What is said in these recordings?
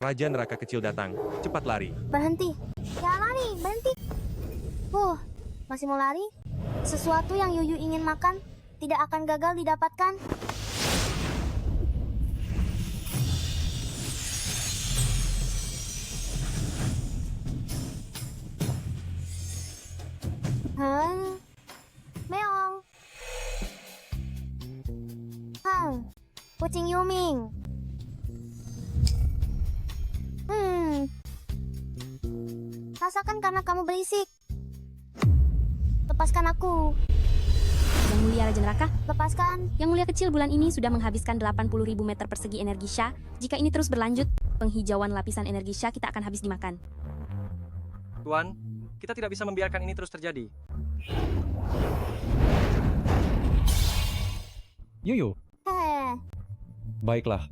Raja neraka kecil datang. Cepat lari. Berhenti. Jangan lari, berhenti. Masih mau lari? Sesuatu yang Yuyu ingin makan tidak akan gagal didapatkan. Meong. Kucing Yuming. Rasakan karena kamu berisik. Lepaskan aku. Yang mulia Raja Neraka, Lepaskan. yang mulia kecil bulan ini sudah menghabiskan 80.000 meter persegi energi Sha. Jika ini terus berlanjut, penghijauan lapisan energi Sha kita akan habis dimakan. Tuan, kita tidak bisa membiarkan ini terus terjadi. Yuyu, baiklah.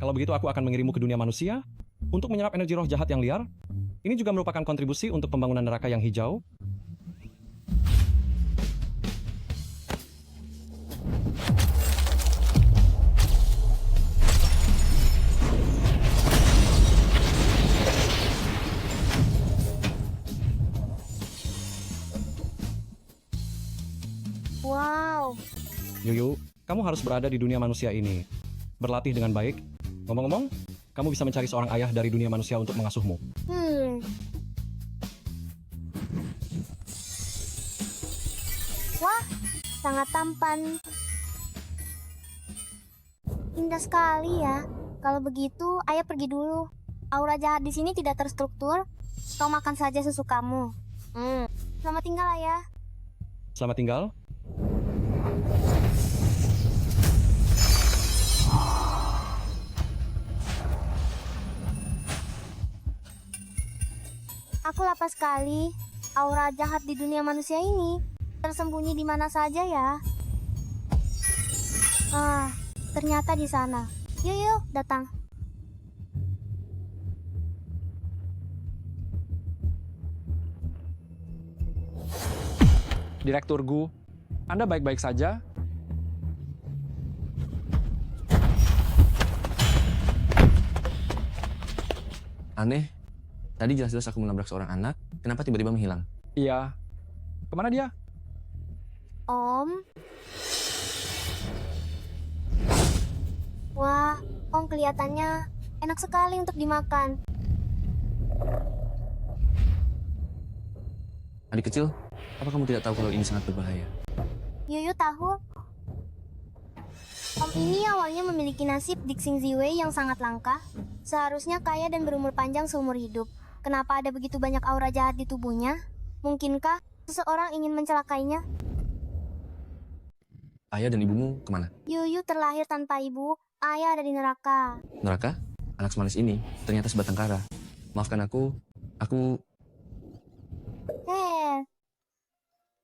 Kalau begitu aku akan mengirimu ke dunia manusia untuk menyerap energi roh jahat yang liar. Ini juga merupakan kontribusi untuk pembangunan neraka yang hijau. Wow. Yuyu, kamu harus berada di dunia manusia ini. Berlatih dengan baik. Ngomong-ngomong, kamu bisa mencari seorang ayah dari dunia manusia untuk mengasuhmu. Wah, sangat tampan. Indah sekali ya. Kalau begitu, ayah pergi dulu. Aura jahat di sini tidak terstruktur. Kau makan saja sesukamu. Selamat tinggal, ayah. Selamat tinggal. Aku lapar sekali. Aura jahat di dunia manusia ini tersembunyi di mana saja ya. Ternyata di sana. Yuk, datang. Direktur Gu, Anda baik-baik saja? Aneh, tadi jelas-jelas aku menabrak seorang anak, kenapa tiba-tiba menghilang? Iya. Kemana dia? Om. Wah, Om kelihatannya enak sekali untuk dimakan. Adik kecil, apa kamu tidak tahu kalau ini sangat berbahaya? Yuyu tahu. Om ini awalnya memiliki nasib Dixing Ziwei yang sangat langka. Seharusnya kaya dan berumur panjang seumur hidup. Kenapa ada begitu banyak aura jahat di tubuhnya? Mungkinkah seseorang ingin mencelakainya? Ayah dan ibumu kemana? Yuyu terlahir tanpa ibu. Ayah ada di neraka. Neraka? Anak semanis ini ternyata sebatang kara. Maafkan aku.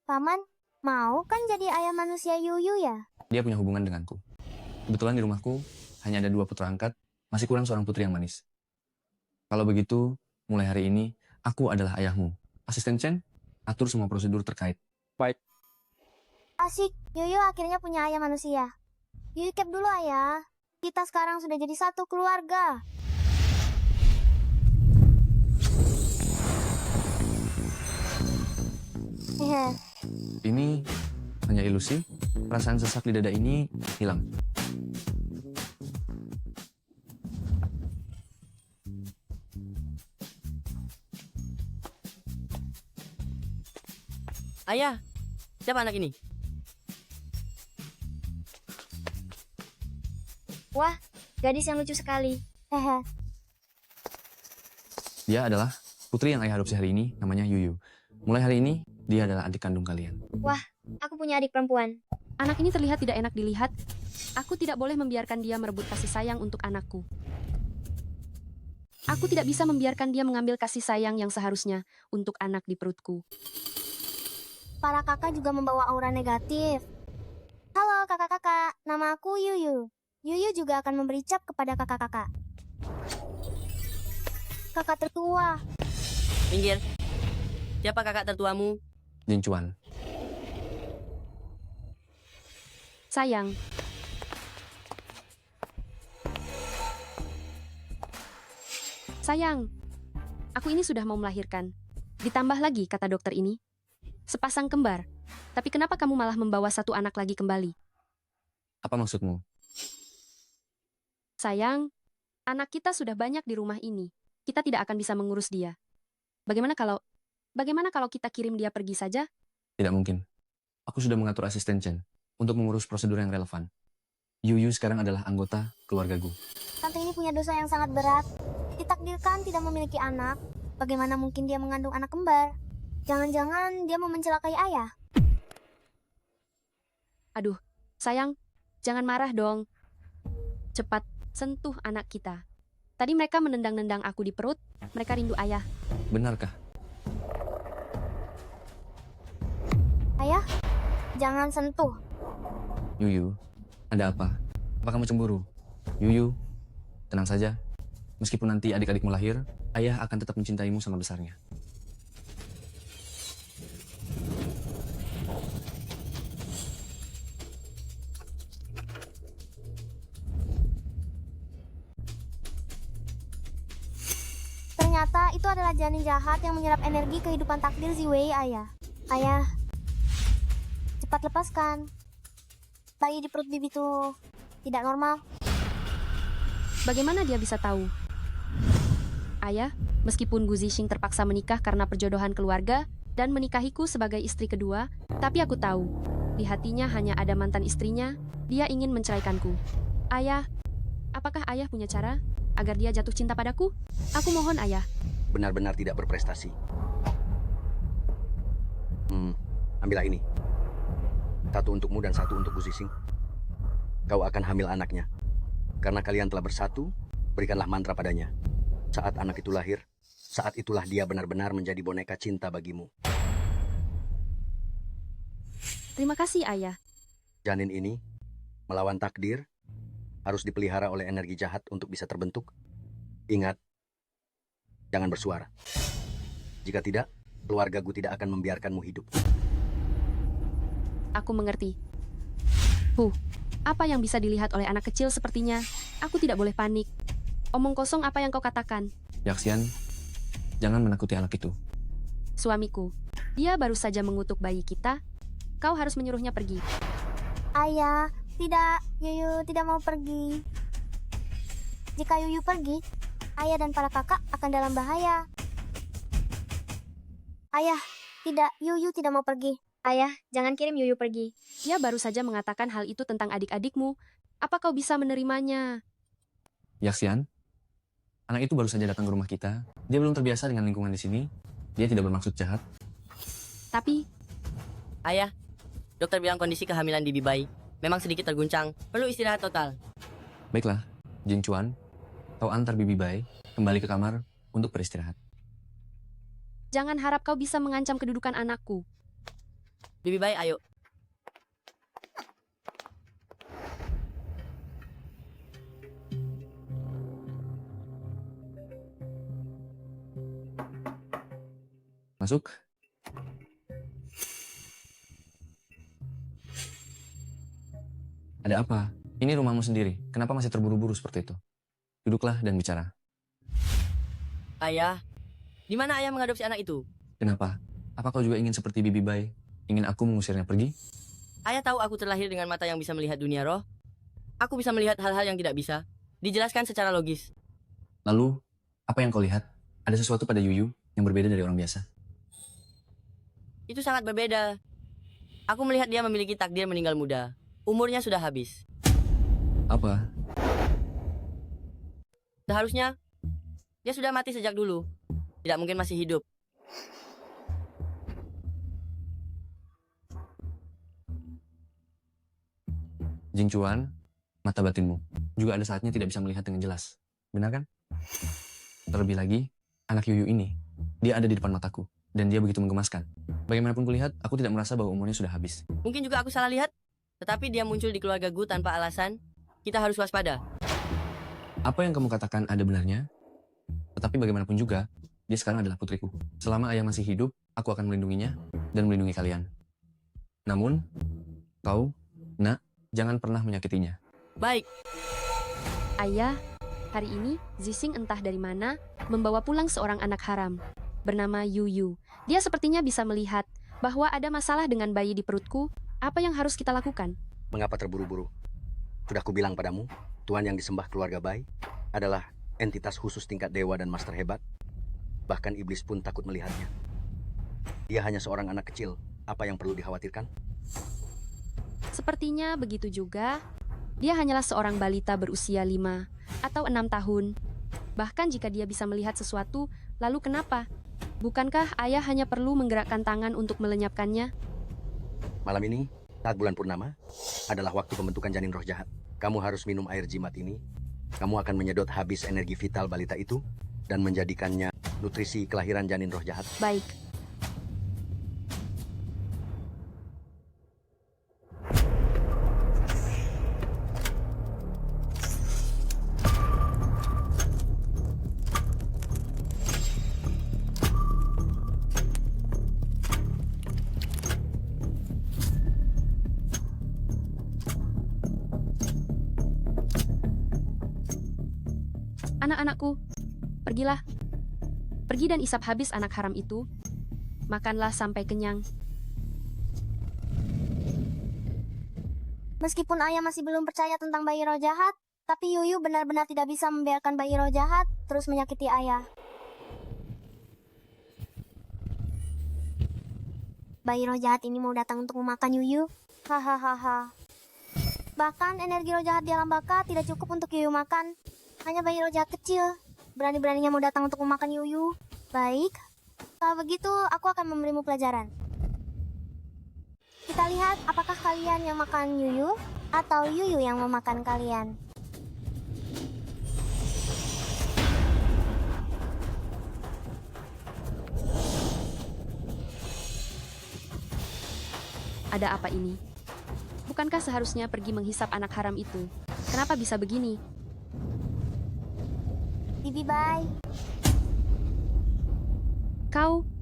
Paman, mau kan jadi ayah manusia Yuyu ya? Dia punya hubungan denganku. Kebetulan di rumahku hanya ada 2 putra angkat, masih kurang seorang putri yang manis. Kalau begitu, mulai hari ini, aku adalah ayahmu. Asisten Chen, atur semua prosedur terkait. Baik. Asik, Yuyu akhirnya punya ayah manusia. Yuyu cap dulu ayah. Kita sekarang sudah jadi satu keluarga. Ini hanya ilusi, perasaan sesak di dada ini hilang. Ayah, siapa anak ini? Wah, gadis yang lucu sekali. Dia adalah putri yang ayah adopsi hari ini, namanya Yuyu. Mulai hari ini, dia adalah adik kandung kalian. Wah, aku punya adik perempuan. Anak ini terlihat tidak enak dilihat. Aku tidak boleh membiarkan dia merebut kasih sayang untuk anakku. Aku tidak bisa membiarkan dia mengambil kasih sayang yang seharusnya untuk anak di perutku. Para kakak juga membawa aura negatif. Halo kakak-kakak, nama aku Yuyu. Yuyu juga akan memberi cap kepada kakak-kakak. Kakak tertua. Minggir. Siapa kakak tertuamu? Jin Chuan. Sayang, Sayang, aku ini sudah mau melahirkan. Ditambah lagi, kata dokter ini, sepasang kembar. Tapi kenapa kamu malah membawa satu anak lagi kembali? Apa maksudmu? Sayang, anak kita sudah banyak di rumah ini. Kita tidak akan bisa mengurus dia. Bagaimana kalau kita kirim dia pergi saja? Tidak mungkin. Aku sudah mengatur asisten Chen untuk mengurus prosedur yang relevan. Yuyu sekarang adalah anggota keluargaku. Tante ini punya dosa yang sangat berat. Ditakdirkan tidak memiliki anak. Bagaimana mungkin dia mengandung anak kembar? Jangan-jangan dia mau mencelakai ayah? Aduh, sayang, jangan marah dong. Cepat sentuh anak kita. Tadi mereka menendang-nendang aku di perut. Mereka rindu ayah. Benarkah? Ayah, jangan sentuh. Yuyu, ada apa? Apa kamu cemburu? Yuyu, tenang saja. Meskipun nanti adik-adikmu lahir, ayah akan tetap mencintaimu sama besarnya. Ternyata itu adalah janin jahat yang menyerap energi kehidupan takdir Ziwei, ayah. Ayah, cepat lepaskan. Bayi di perut bibi itu tidak normal. Bagaimana dia bisa tahu? Ayah, meskipun Gu Zixing terpaksa menikah karena perjodohan keluarga dan menikahiku sebagai istri kedua, tapi aku tahu, di hatinya hanya ada mantan istrinya, dia ingin menceraikanku. Ayah, apakah ayah punya cara agar dia jatuh cinta padaku? Aku mohon ayah. Benar-benar tidak berprestasi. Ambillah ini. Satu untukmu dan satu untuk Gu Zixing. Kau akan hamil anaknya. Karena kalian telah bersatu, berikanlah mantra padanya. Saat anak itu lahir, saat itulah dia benar-benar menjadi boneka cinta bagimu. Terima kasih ayah. Janin ini, melawan takdir, harus dipelihara oleh energi jahat untuk bisa terbentuk. Ingat, jangan bersuara. Jika tidak, keluarga Gu tidak akan membiarkanmu hidup. Aku mengerti. Apa yang bisa dilihat oleh anak kecil sepertinya? Aku tidak boleh panik. Omong kosong apa yang kau katakan? Yaxian, jangan menakuti anak itu. Suamiku, dia baru saja mengutuk bayi kita. Kau harus menyuruhnya pergi. Ayah, tidak. Yuyu tidak mau pergi. Jika Yuyu pergi, ayah dan para kakak akan dalam bahaya. Ayah, tidak. Yuyu tidak mau pergi. Ayah, jangan kirim Yuyu pergi. Dia baru saja mengatakan hal itu tentang adik-adikmu. Apa kau bisa menerimanya? Yaxian, anak itu baru saja datang ke rumah kita. Dia belum terbiasa dengan lingkungan di sini. Dia tidak bermaksud jahat. Tapi, Ayah, dokter bilang kondisi kehamilan Bibi Bai memang sedikit terguncang. Perlu istirahat total. Baiklah, Jin Chuan, kau antar Bibi Bai kembali ke kamar untuk beristirahat. jangan harap kau bisa mengancam kedudukan anakku. Bibi Bai, ayo. Masuk. Ada apa? Ini rumahmu sendiri. Kenapa masih terburu-buru seperti itu? Duduklah dan bicara. Ayah, di mana ayah mengadopsi anak itu? Kenapa? Apa kau juga ingin seperti Bibi Bai? Ingin aku mengusirnya pergi? Ayah tahu aku terlahir dengan mata yang bisa melihat dunia roh. Aku bisa melihat hal-hal yang tidak bisa dijelaskan secara logis. Lalu, apa yang kau lihat? Ada sesuatu pada Yuyu yang berbeda dari orang biasa. Itu sangat berbeda. Aku melihat dia memiliki takdir meninggal muda. Umurnya sudah habis. Apa? Seharusnya, dia sudah mati sejak dulu. Tidak mungkin masih hidup. Jing Chuan, mata batinmu juga ada saatnya tidak bisa melihat dengan jelas. Benar kan? Terlebih lagi, anak Yuyu ini, dia ada di depan mataku. Dan dia begitu menggemaskan. Bagaimanapun kulihat, aku tidak merasa bahwa umurnya sudah habis. Mungkin juga aku salah lihat. Tetapi dia muncul di keluarga Gu tanpa alasan. Kita harus waspada. Apa yang kamu katakan ada benarnya. Tetapi bagaimanapun juga, dia sekarang adalah putriku. Selama ayah masih hidup, aku akan melindunginya dan melindungi kalian. Namun, kau, nak, jangan pernah menyakitinya. Baik, Ayah, Hari ini, Zixing entah dari mana, membawa pulang seorang anak haram, bernama Yuyu. Dia sepertinya bisa melihat bahwa ada masalah dengan bayi di perutku. Apa yang harus kita lakukan? Mengapa terburu-buru? Sudah kubilang padamu, Tuan yang disembah keluarga Bai adalah entitas khusus tingkat dewa dan master hebat. Bahkan iblis pun takut melihatnya. Dia hanya seorang anak kecil. Apa yang perlu dikhawatirkan? Sepertinya begitu juga. Dia hanyalah seorang balita berusia 5 atau 6 tahun. Bahkan jika dia bisa melihat sesuatu, lalu kenapa? Bukankah ayah hanya perlu menggerakkan tangan untuk melenyapkannya? Malam ini, saat bulan purnama, adalah waktu pembentukan janin roh jahat. Kamu harus minum air jimat ini. Kamu akan menyedot habis energi vital balita itu dan menjadikannya nutrisi kelahiran janin roh jahat. Baik. Anak-anakku, pergilah. Pergi dan isap habis anak haram itu. Makanlah sampai kenyang. Meskipun ayah masih belum percaya tentang bayi roh jahat, tapi Yuyu benar-benar tidak bisa membiarkan bayi roh jahat terus menyakiti ayah. Bayi roh jahat ini mau datang untuk memakan Yuyu. Hahaha. Bahkan energi roh jahat di alam baka tidak cukup untuk Yuyu makan. Hanya bayi roh jahat kecil. Berani-beraninya mau datang untuk memakan Yuyu. Baik. Kalau begitu, aku akan memberimu pelajaran. Kita lihat apakah kalian yang makan Yuyu atau Yuyu yang memakan kalian. Ada apa ini? Bukankah seharusnya pergi menghisap anak haram itu? Kenapa bisa begini? Bibi Bai.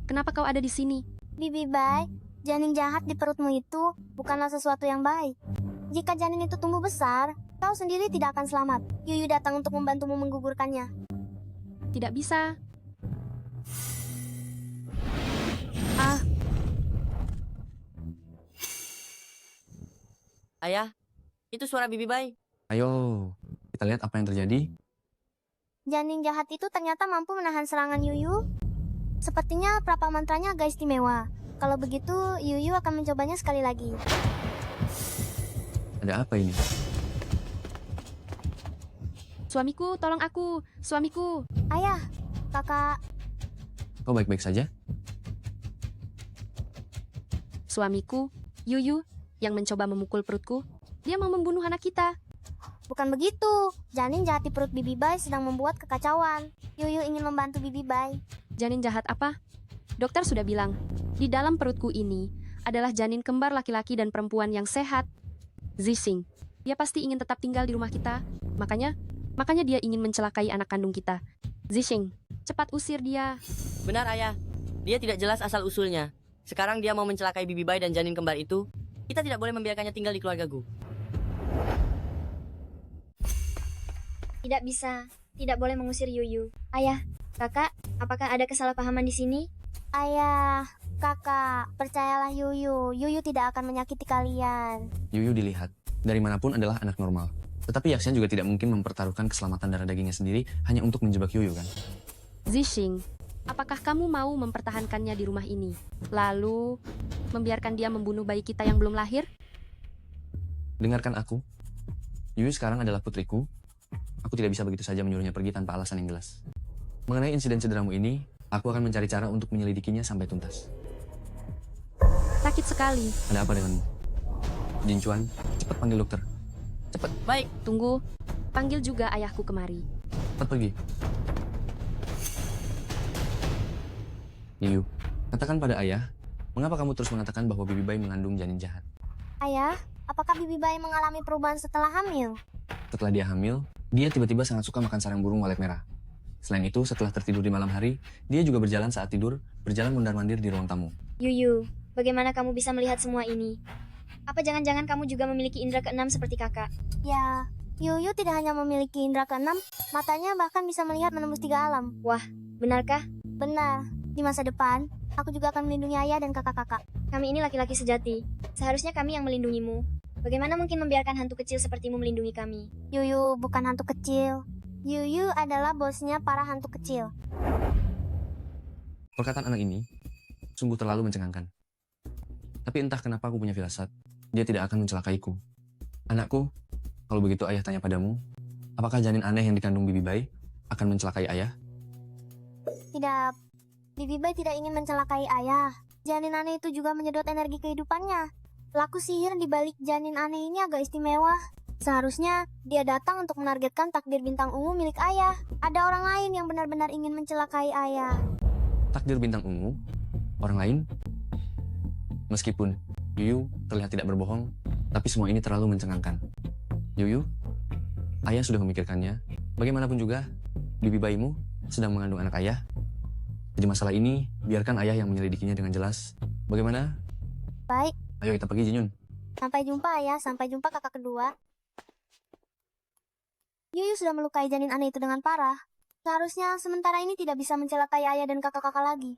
Kenapa kau ada di sini? Bibi Bai, janin jahat di perutmu itu bukanlah sesuatu yang baik. Jika janin itu tumbuh besar, kau sendiri tidak akan selamat. Yuyu datang untuk membantumu menggugurkannya. Tidak bisa. Ayah, itu suara Bibi Bai. Ayo, kita lihat apa yang terjadi. Janin jahat itu ternyata mampu menahan serangan Yuyu. Sepertinya prapa mantranya agak istimewa. Kalau begitu, Yuyu akan mencobanya sekali lagi. Ada apa ini? Suamiku, tolong aku. Suamiku. Ayah, kakak, Kau baik-baik saja? Suamiku, Yuyu, yang mencoba memukul perutku. Dia mau membunuh anak kita. bukan begitu. Janin jahat di perut Bibi Bai sedang membuat kekacauan. Yuyu ingin membantu Bibi Bai. Janin jahat apa? Dokter sudah bilang, di dalam perutku ini adalah janin kembar laki-laki dan perempuan yang sehat. Zixing, dia pasti ingin tetap tinggal di rumah kita. Makanya dia ingin mencelakai anak kandung kita. Zixing, cepat usir dia. Benar, Ayah. Dia tidak jelas asal-usulnya. Sekarang dia mau mencelakai Bibi Bai dan janin kembar itu. Kita tidak boleh membiarkannya tinggal di keluargaku. Tidak bisa. Tidak boleh mengusir Yuyu. Ayah, kakak, apakah ada kesalahpahaman di sini? Ayah, kakak, percayalah Yuyu. Yuyu tidak akan menyakiti kalian. Yuyu dilihat dari manapun adalah anak normal. Tetapi Yaxia juga tidak mungkin mempertaruhkan keselamatan darah dagingnya sendiri hanya untuk menjebak Yuyu, kan? Zixing, apakah kamu mau mempertahankannya di rumah ini? Lalu, membiarkan dia membunuh bayi kita yang belum lahir? Dengarkan aku. Yuyu sekarang adalah putriku. Aku tidak bisa begitu saja menyuruhnya pergi tanpa alasan yang jelas. Mengenai insiden cederamu ini, aku akan mencari cara untuk menyelidikinya sampai tuntas. Sakit sekali. Ada apa denganmu? Jinchuan, cepat panggil dokter. Cepat. Baik. Tunggu, panggil juga ayahku kemari. Cepat pergi. Yuyu, katakan pada ayah, mengapa kamu terus mengatakan bahwa Bibi Bai mengandung janin jahat? Ayah, apakah Bibi Bai mengalami perubahan setelah hamil? Setelah dia hamil, dia tiba-tiba sangat suka makan sarang burung walet merah. Selain itu, setelah tertidur di malam hari, dia juga berjalan saat tidur, berjalan mondar-mandir di ruang tamu. Yuyu, bagaimana kamu bisa melihat semua ini? Apa jangan-jangan kamu juga memiliki indera keenam seperti kakak? Ya, Yuyu tidak hanya memiliki indera keenam, matanya bahkan bisa melihat menembus 3 alam. Benarkah? Benar, di masa depan, aku juga akan melindungi ayah dan kakak-kakak. Kami ini laki-laki sejati. Seharusnya kami yang melindungimu. Bagaimana mungkin membiarkan hantu kecil sepertimu melindungi kami? Yuyu bukan hantu kecil. Yuyu adalah bosnya para hantu kecil. Perkataan anak ini sungguh terlalu mencengangkan. Tapi entah kenapa aku punya firasat, dia tidak akan mencelakaiku. Anakku, kalau begitu ayah tanya padamu, apakah janin aneh yang dikandung Bibi Bai akan mencelakai ayah? Tidak, Bibi Bai tidak ingin mencelakai ayah. Janin aneh itu juga menyedot energi kehidupannya. Pelaku sihir di balik janin aneh ini agak istimewa. Seharusnya dia datang untuk menargetkan takdir bintang ungu milik ayah. Ada orang lain yang benar-benar ingin mencelakai ayah. Takdir bintang ungu? Orang lain? Meskipun Yuyu terlihat tidak berbohong, tapi semua ini terlalu mencengangkan. Yuyu, ayah sudah memikirkannya. Bagaimanapun juga, Bibi Baimu sedang mengandung anak ayah. Jadi masalah ini, biarkan ayah yang menyelidikinya dengan jelas. Bagaimana? Baik, Ayo kita pergi, Jinyun. sampai jumpa ayah, sampai jumpa kakak kedua. Yuyu sudah melukai janin aneh itu dengan parah. Seharusnya sementara ini tidak bisa mencelakai ayah dan kakak-kakak lagi.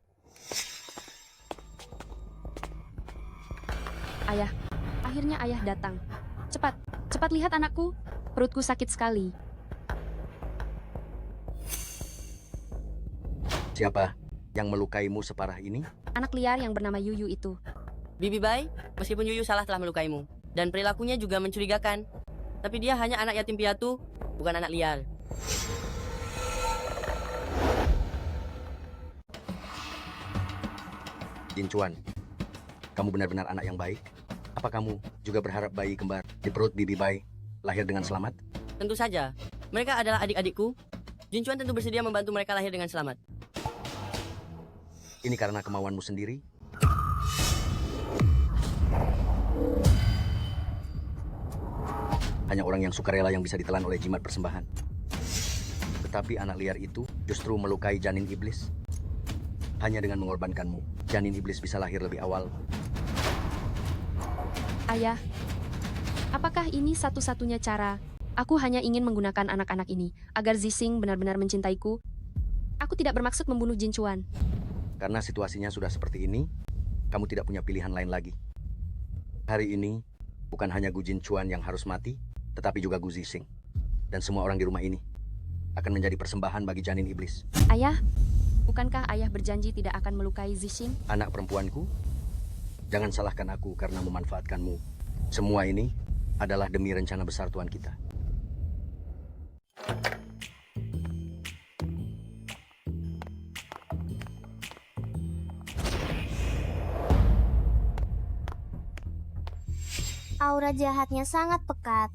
Ayah, akhirnya ayah datang. Cepat, cepat lihat anakku. Perutku sakit sekali. Siapa yang melukaimu separah ini? Anak liar yang bernama Yuyu itu. Bibi Bai, meskipun Yuyu salah telah melukaimu. Dan perilakunya juga mencurigakan. Tapi dia hanya anak yatim piatu, bukan anak liar. Jin Chuan, kamu benar-benar anak yang baik. Apa kamu juga berharap bayi kembar di perut Bibi Bai lahir dengan selamat? Tentu saja, mereka adalah adik-adikku. Jin Chuan tentu bersedia membantu mereka lahir dengan selamat. Ini karena kemauanmu sendiri? Hanya orang yang sukarela yang bisa ditelan oleh jimat persembahan. Tetapi anak liar itu justru melukai janin iblis. Hanya dengan mengorbankanmu, janin iblis bisa lahir lebih awal. Ayah, apakah ini satu-satunya cara? Aku hanya ingin menggunakan anak-anak ini agar Zixing benar-benar mencintaiku. Aku tidak bermaksud membunuh Jin Chuan. Karena situasinya sudah seperti ini, kamu tidak punya pilihan lain lagi. Hari ini, bukan hanya Gu Jin Chuan yang harus mati, tetapi juga Gu Zixing. Dan semua orang di rumah ini akan menjadi persembahan bagi janin iblis. Ayah, bukankah ayah berjanji tidak akan melukai Zixing? Anak perempuanku, jangan salahkan aku karena memanfaatkanmu. Semua ini adalah demi rencana besar Tuhan kita. Aura jahatnya sangat pekat.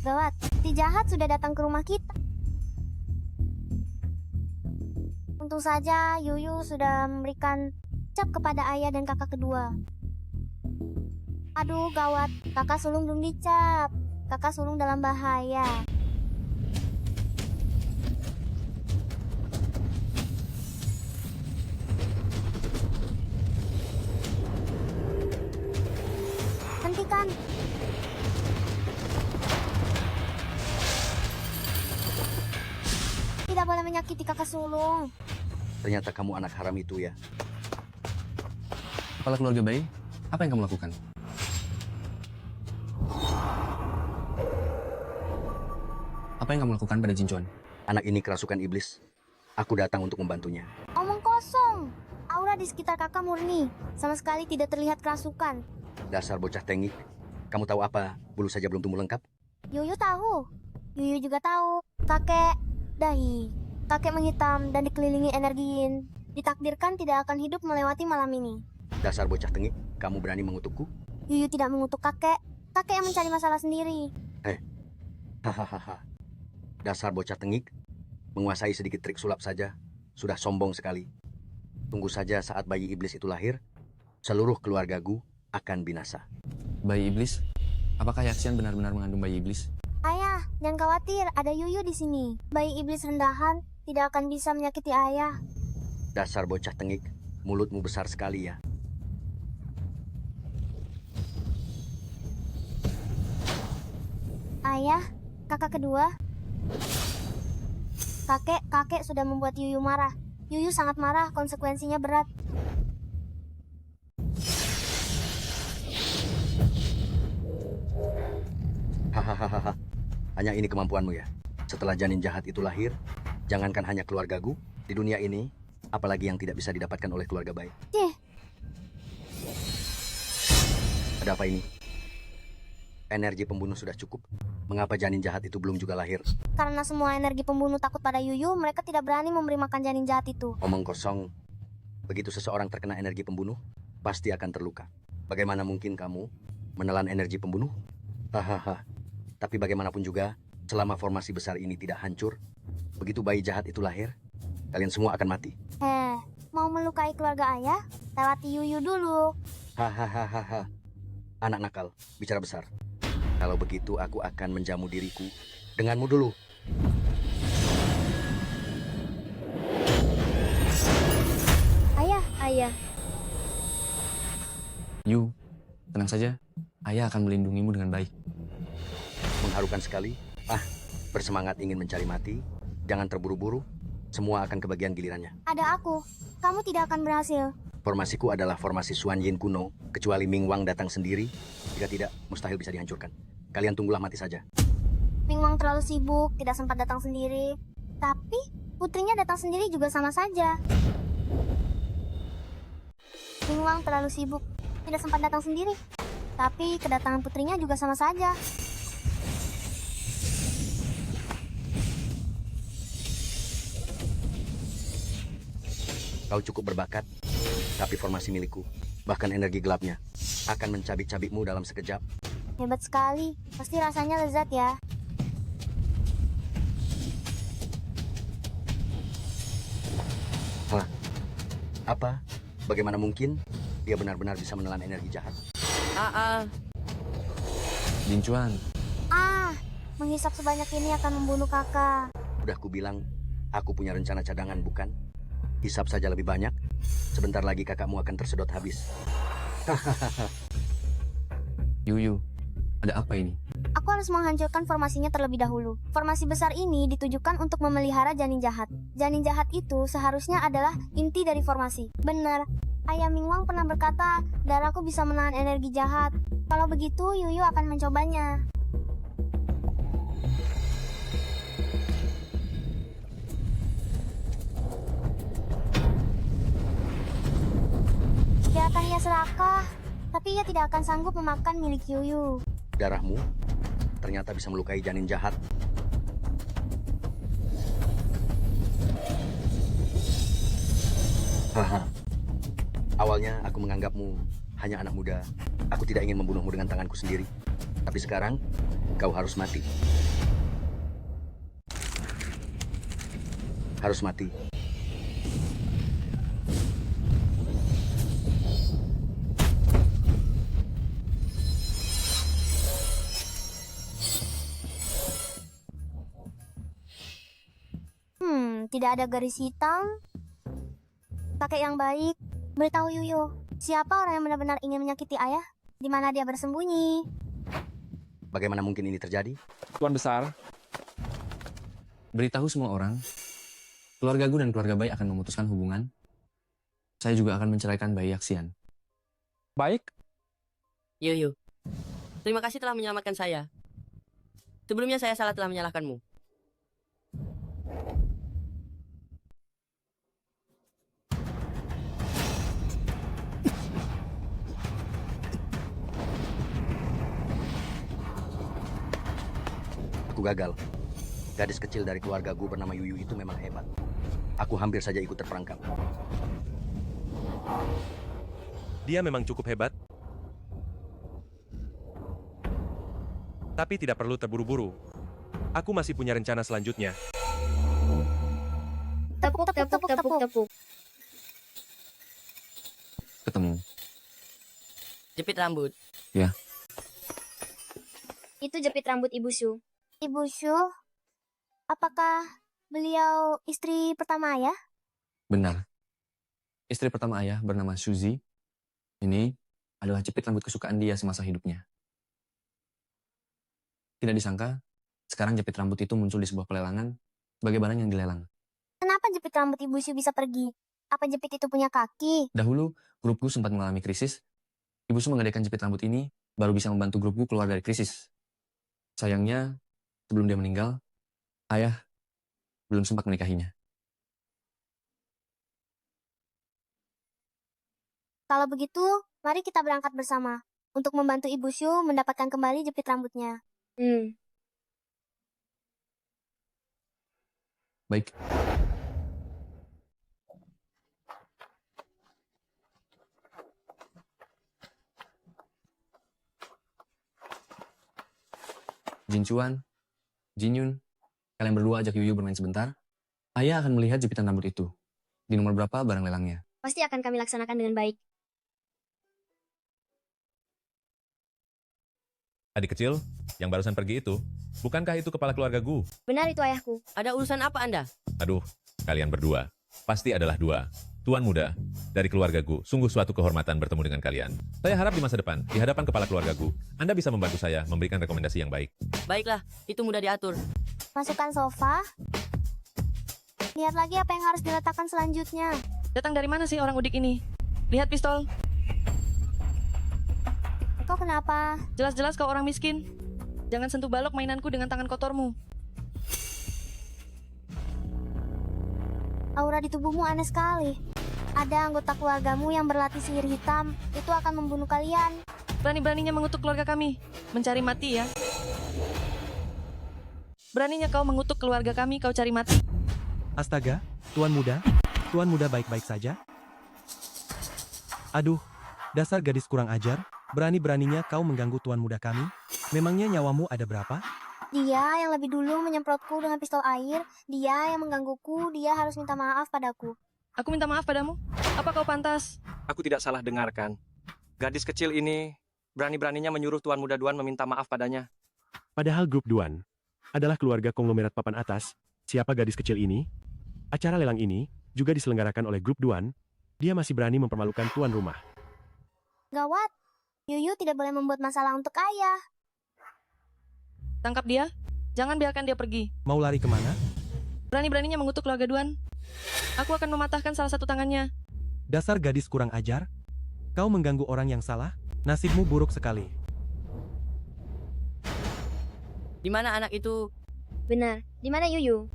Gawat, si jahat sudah datang ke rumah kita. Untung saja Yuyu sudah memberikan cap kepada ayah dan kakak kedua. Aduh gawat, kakak sulung belum dicap. Kakak sulung dalam bahaya. Hentikan. Tidak boleh menyakiti kakak sulung. Ternyata kamu anak haram itu ya. Kepala keluarga Bai, apa yang kamu lakukan? Apa yang kamu lakukan pada Jin Chuan? Anak ini kerasukan iblis. Aku datang untuk membantunya. Omong kosong. Aura di sekitar kakak murni. Sama sekali tidak terlihat kerasukan. Dasar bocah tengik. Kamu tahu apa? Bulu saja belum tumbuh lengkap. Yuyu tahu. Yuyu juga tahu. Kakek dahi. Kakek menghitam dan dikelilingi energi yin. Ditakdirkan tidak akan hidup melewati malam ini. Dasar bocah tengik. Kamu berani mengutukku? Yuyu tidak mengutuk kakek. Kakek yang mencari masalah sendiri. Hahaha. Dasar bocah tengik. Menguasai sedikit trik sulap saja. Sudah sombong sekali. Tunggu saja saat bayi iblis itu lahir. Seluruh keluarga Gu akan binasa. Bayi iblis? Apakah Yaxian benar-benar mengandung bayi iblis? Ayah, jangan khawatir. Ada Yuyu di sini. Bayi iblis rendahan tidak akan bisa menyakiti ayah. Dasar bocah tengik. Mulutmu besar sekali ya. Ayah, Kakak kedua. Kakek sudah membuat Yuyu marah. Yuyu sangat marah, konsekuensinya berat. Hahaha. Hanya ini kemampuanmu ya. Setelah janin jahat itu lahir, jangankan hanya keluarga Gu, di dunia ini, apalagi yang tidak bisa didapatkan oleh keluarga baik. Ada apa ini? Energi pembunuh sudah cukup. Mengapa janin jahat itu belum juga lahir? Karena semua energi pembunuh takut pada Yuyu, mereka tidak berani memberi makan janin jahat itu. Omong kosong. Begitu seseorang terkena energi pembunuh, pasti akan terluka. Bagaimana mungkin kamu menelan energi pembunuh? Hahaha. Tapi bagaimanapun juga, selama formasi besar ini tidak hancur, begitu bayi jahat itu lahir, kalian semua akan mati. Mau melukai keluarga ayah? Lewati Yuyu dulu. Hahaha. Anak nakal, bicara besar. Kalau begitu aku akan menjamu diriku denganmu dulu. Ayah. Yu, tenang saja. Ayah akan melindungimu dengan baik. Mengharukan sekali. Bersemangat ingin mencari mati. Jangan terburu-buru. Semua akan kebagian gilirannya. Ada aku. Kamu tidak akan berhasil. Formasiku adalah formasi Xuan Yin kuno, kecuali Ming Wang datang sendiri. Jika tidak, mustahil bisa dihancurkan. Kalian tunggulah mati saja. Ming Wang terlalu sibuk, tidak sempat datang sendiri. Tapi, putrinya datang sendiri juga sama saja. Ming Wang terlalu sibuk, tidak sempat datang sendiri. Tapi, kedatangan putrinya juga sama saja. Kau cukup berbakat, tapi formasi milikku, bahkan energi gelapnya, akan mencabik-cabikmu dalam sekejap. Hebat sekali, pasti rasanya lezat ya. Apa? Bagaimana mungkin dia benar-benar bisa menelan energi jahat? Jinchuan, Menghisap sebanyak ini akan membunuh kakak. Udah kubilang, aku punya rencana cadangan, bukan? Hisap saja lebih banyak, sebentar lagi kakakmu akan tersedot habis. Yuyu, ada apa ini? Aku harus menghancurkan formasinya terlebih dahulu. Formasi besar ini ditujukan untuk memelihara janin jahat. Janin jahat itu seharusnya adalah inti dari formasi. Benar, Ayah Ming Wang pernah berkata, darahku bisa menahan energi jahat. Kalau begitu, Yuyu akan mencobanya. Biarkan ia serakah, tapi ia tidak akan sanggup memakan milik Yuyu. Darahmu ternyata bisa melukai janin jahat. Awalnya aku menganggapmu hanya anak muda. Aku tidak ingin membunuhmu dengan tanganku sendiri. Tapi sekarang, kau harus mati. Harus mati. Tidak ada garis hitam. Kakek yang baik, beritahu Yuyu, siapa orang yang benar-benar ingin menyakiti ayah? Di mana dia bersembunyi? Bagaimana mungkin ini terjadi? Tuan Besar, Beritahu semua orang, keluarga Gu dan keluarga Bai akan memutuskan hubungan. Saya juga akan menceraikan Bai Yaxian. baik. Yuyu, terima kasih telah menyelamatkan saya. Sebelumnya saya salah telah menyalahkanmu. Aku gagal. Gadis kecil dari keluarga Gu bernama Yuyu itu memang hebat. Aku hampir saja ikut terperangkap. Dia memang cukup hebat. Tapi tidak perlu terburu-buru. Aku masih punya rencana selanjutnya. Tepuk. Ketemu. Jepit rambut. Itu jepit rambut Ibu Shu. Ibu Shu, apakah beliau istri pertama ayah? Benar. Istri pertama ayah bernama Suzy. Ini adalah jepit rambut kesukaan dia semasa hidupnya. Tidak disangka, Sekarang jepit rambut itu muncul di sebuah pelelangan sebagai barang yang dilelang. Kenapa jepit rambut Ibu Syu bisa pergi? Apa jepit itu punya kaki? Dahulu, grupku sempat mengalami krisis. Ibu Su menggadaikan jepit rambut ini baru bisa membantu grupku keluar dari krisis. Sayangnya, sebelum dia meninggal, ayah belum sempat menikahinya. Kalau begitu, mari kita berangkat bersama untuk membantu Ibu Syu mendapatkan kembali jepit rambutnya. Baik. Jin Chuan, Jin Yun, kalian berdua ajak Yuyu bermain sebentar. Ayah akan melihat jepitan rambut itu. Di nomor berapa barang lelangnya? Pasti akan kami laksanakan dengan baik. Adik kecil, yang barusan pergi itu, bukankah itu kepala keluarga Gu? Benar itu ayahku. Ada urusan apa Anda? Aduh, kalian berdua. Pasti adalah dua. Tuan muda, dari keluarga Gu, sungguh suatu kehormatan bertemu dengan kalian. Saya harap di masa depan, di hadapan kepala keluarga Gu, Anda bisa membantu saya memberikan rekomendasi yang baik. Baiklah, itu mudah diatur. Masukkan sofa. Lihat lagi apa yang harus diletakkan selanjutnya. Datang dari mana sih orang udik ini? Lihat pistol. Kau kenapa? Jelas-jelas kau orang miskin. Jangan sentuh balok mainanku dengan tangan kotormu. Aura di tubuhmu aneh sekali. Ada anggota keluargamu yang berlatih sihir hitam. Itu akan membunuh kalian. Berani-beraninya mengutuk keluarga kami. Mencari mati ya. Beraninya kau mengutuk keluarga kami, kau cari mati. Astaga, Tuan Muda baik-baik saja? Aduh, dasar gadis kurang ajar. Berani-beraninya kau mengganggu Tuan Muda kami? Memangnya nyawamu ada berapa? Dia yang lebih dulu menyemprotku dengan pistol air. Dia yang menggangguku. Dia harus minta maaf padaku. Aku minta maaf padamu? Apa kau pantas? Aku tidak salah dengarkan. Gadis kecil ini berani-beraninya menyuruh Tuan Muda Duan meminta maaf padanya. Padahal grup Duan adalah keluarga konglomerat papan atas. Siapa gadis kecil ini? Acara lelang ini juga diselenggarakan oleh grup Duan. Dia masih berani mempermalukan tuan rumah. Gawat. Yuyu tidak boleh membuat masalah untuk ayah. Tangkap dia. Jangan biarkan dia pergi. Mau lari kemana? Berani-beraninya mengutuk keluarga Duan. Aku akan mematahkan salah satu tangannya. Dasar gadis kurang ajar. Kau mengganggu orang yang salah. Nasibmu buruk sekali. Di mana anak itu? Benar. Di mana Yuyu?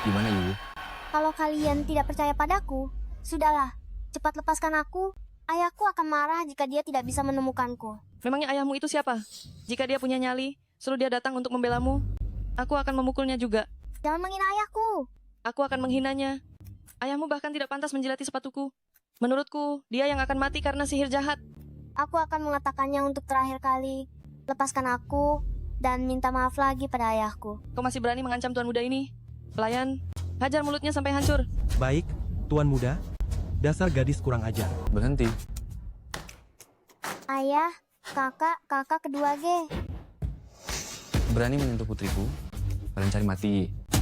Di mana Yuyu? Kalau kalian tidak percaya padaku, sudahlah. Cepat lepaskan aku. Ayahku akan marah jika dia tidak bisa menemukanku. Memangnya ayahmu itu siapa? Jika dia punya nyali, suruh dia datang untuk membelamu. Aku akan memukulnya juga. Jangan menghina ayahku. Aku akan menghinanya. Ayahmu bahkan tidak pantas menjilati sepatuku. Menurutku, dia yang akan mati karena sihir jahat. Aku akan mengatakannya untuk terakhir kali. Lepaskan aku dan minta maaf lagi pada ayahku. Kau masih berani mengancam tuan muda ini? Pelayan, hajar mulutnya sampai hancur. Baik, Tuan Muda. Dasar gadis kurang ajar. Berhenti. Ayah, kakak kedua G. Berani menyentuh putriku? Kalian cari mati.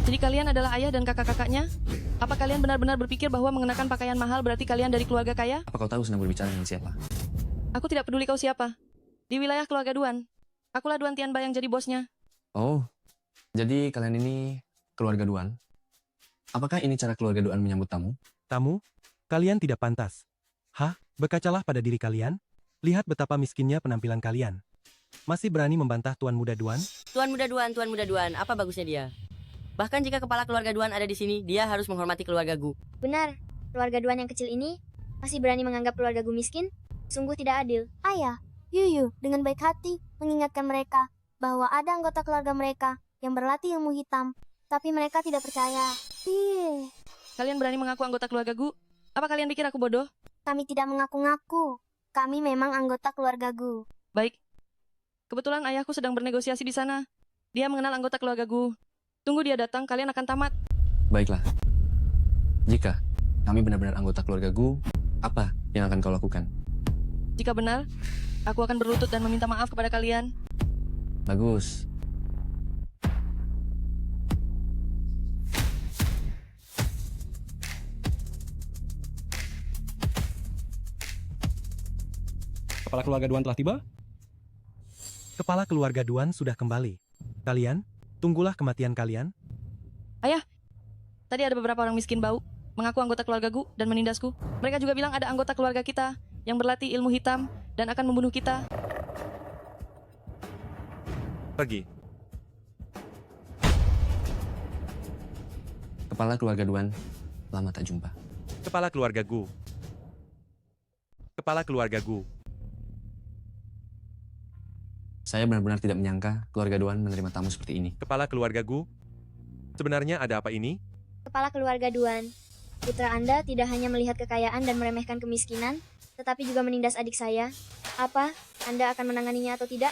Jadi kalian adalah ayah dan kakak-kakaknya? Apa kalian benar-benar berpikir bahwa mengenakan pakaian mahal berarti kalian dari keluarga kaya? Apa kau tahu sedang berbicara dengan siapa? Aku tidak peduli kau siapa. Di wilayah keluarga Duan. Akulah Duan Tianba yang jadi bosnya. Oh, jadi kalian ini keluarga Duan? Apakah ini cara keluarga Duan menyambut tamu? Tamu? Kalian tidak pantas. Hah? Berkacalah pada diri kalian. Lihat betapa miskinnya penampilan kalian. Masih berani membantah Tuan Muda Duan? Tuan Muda Duan, apa bagusnya dia? Bahkan jika kepala keluarga Duan ada di sini, dia harus menghormati keluarga Gu. Benar. Keluarga Duan yang kecil ini masih berani menganggap keluarga Gu miskin? Sungguh tidak adil. Ayah, Yuyu dengan baik hati mengingatkan mereka bahwa ada anggota keluarga mereka yang berlatih ilmu hitam, tapi mereka tidak percaya. Kalian berani mengaku anggota keluarga Gu? Apa kalian pikir aku bodoh? Kami tidak mengaku-ngaku. Kami memang anggota keluarga Gu. Baik. Kebetulan ayahku sedang bernegosiasi di sana. Dia mengenal anggota keluarga Gu. Tunggu dia datang, kalian akan tamat. Baiklah. Jika kami benar-benar anggota keluarga Gu, apa yang akan kau lakukan? Jika benar, aku akan berlutut dan meminta maaf kepada kalian. Bagus. Kepala keluarga Duan telah tiba? Kepala keluarga Duan sudah kembali. Kalian, tunggulah kematian kalian. Tadi ada beberapa orang miskin bau, mengaku anggota keluarga Gu dan menindasku. Mereka juga bilang ada anggota keluarga kita yang berlatih ilmu hitam dan akan membunuh kita. Pergi. Kepala keluarga Duan, lama tak jumpa. Kepala keluarga Gu. Kepala keluarga Gu. Saya benar-benar tidak menyangka keluarga Duan menerima tamu seperti ini. Kepala keluarga Gu. Sebenarnya ada apa ini? Kepala keluarga Duan, putra Anda tidak hanya melihat kekayaan dan meremehkan kemiskinan, tetapi juga menindas adik saya. Apa? Anda akan menanganinya atau tidak?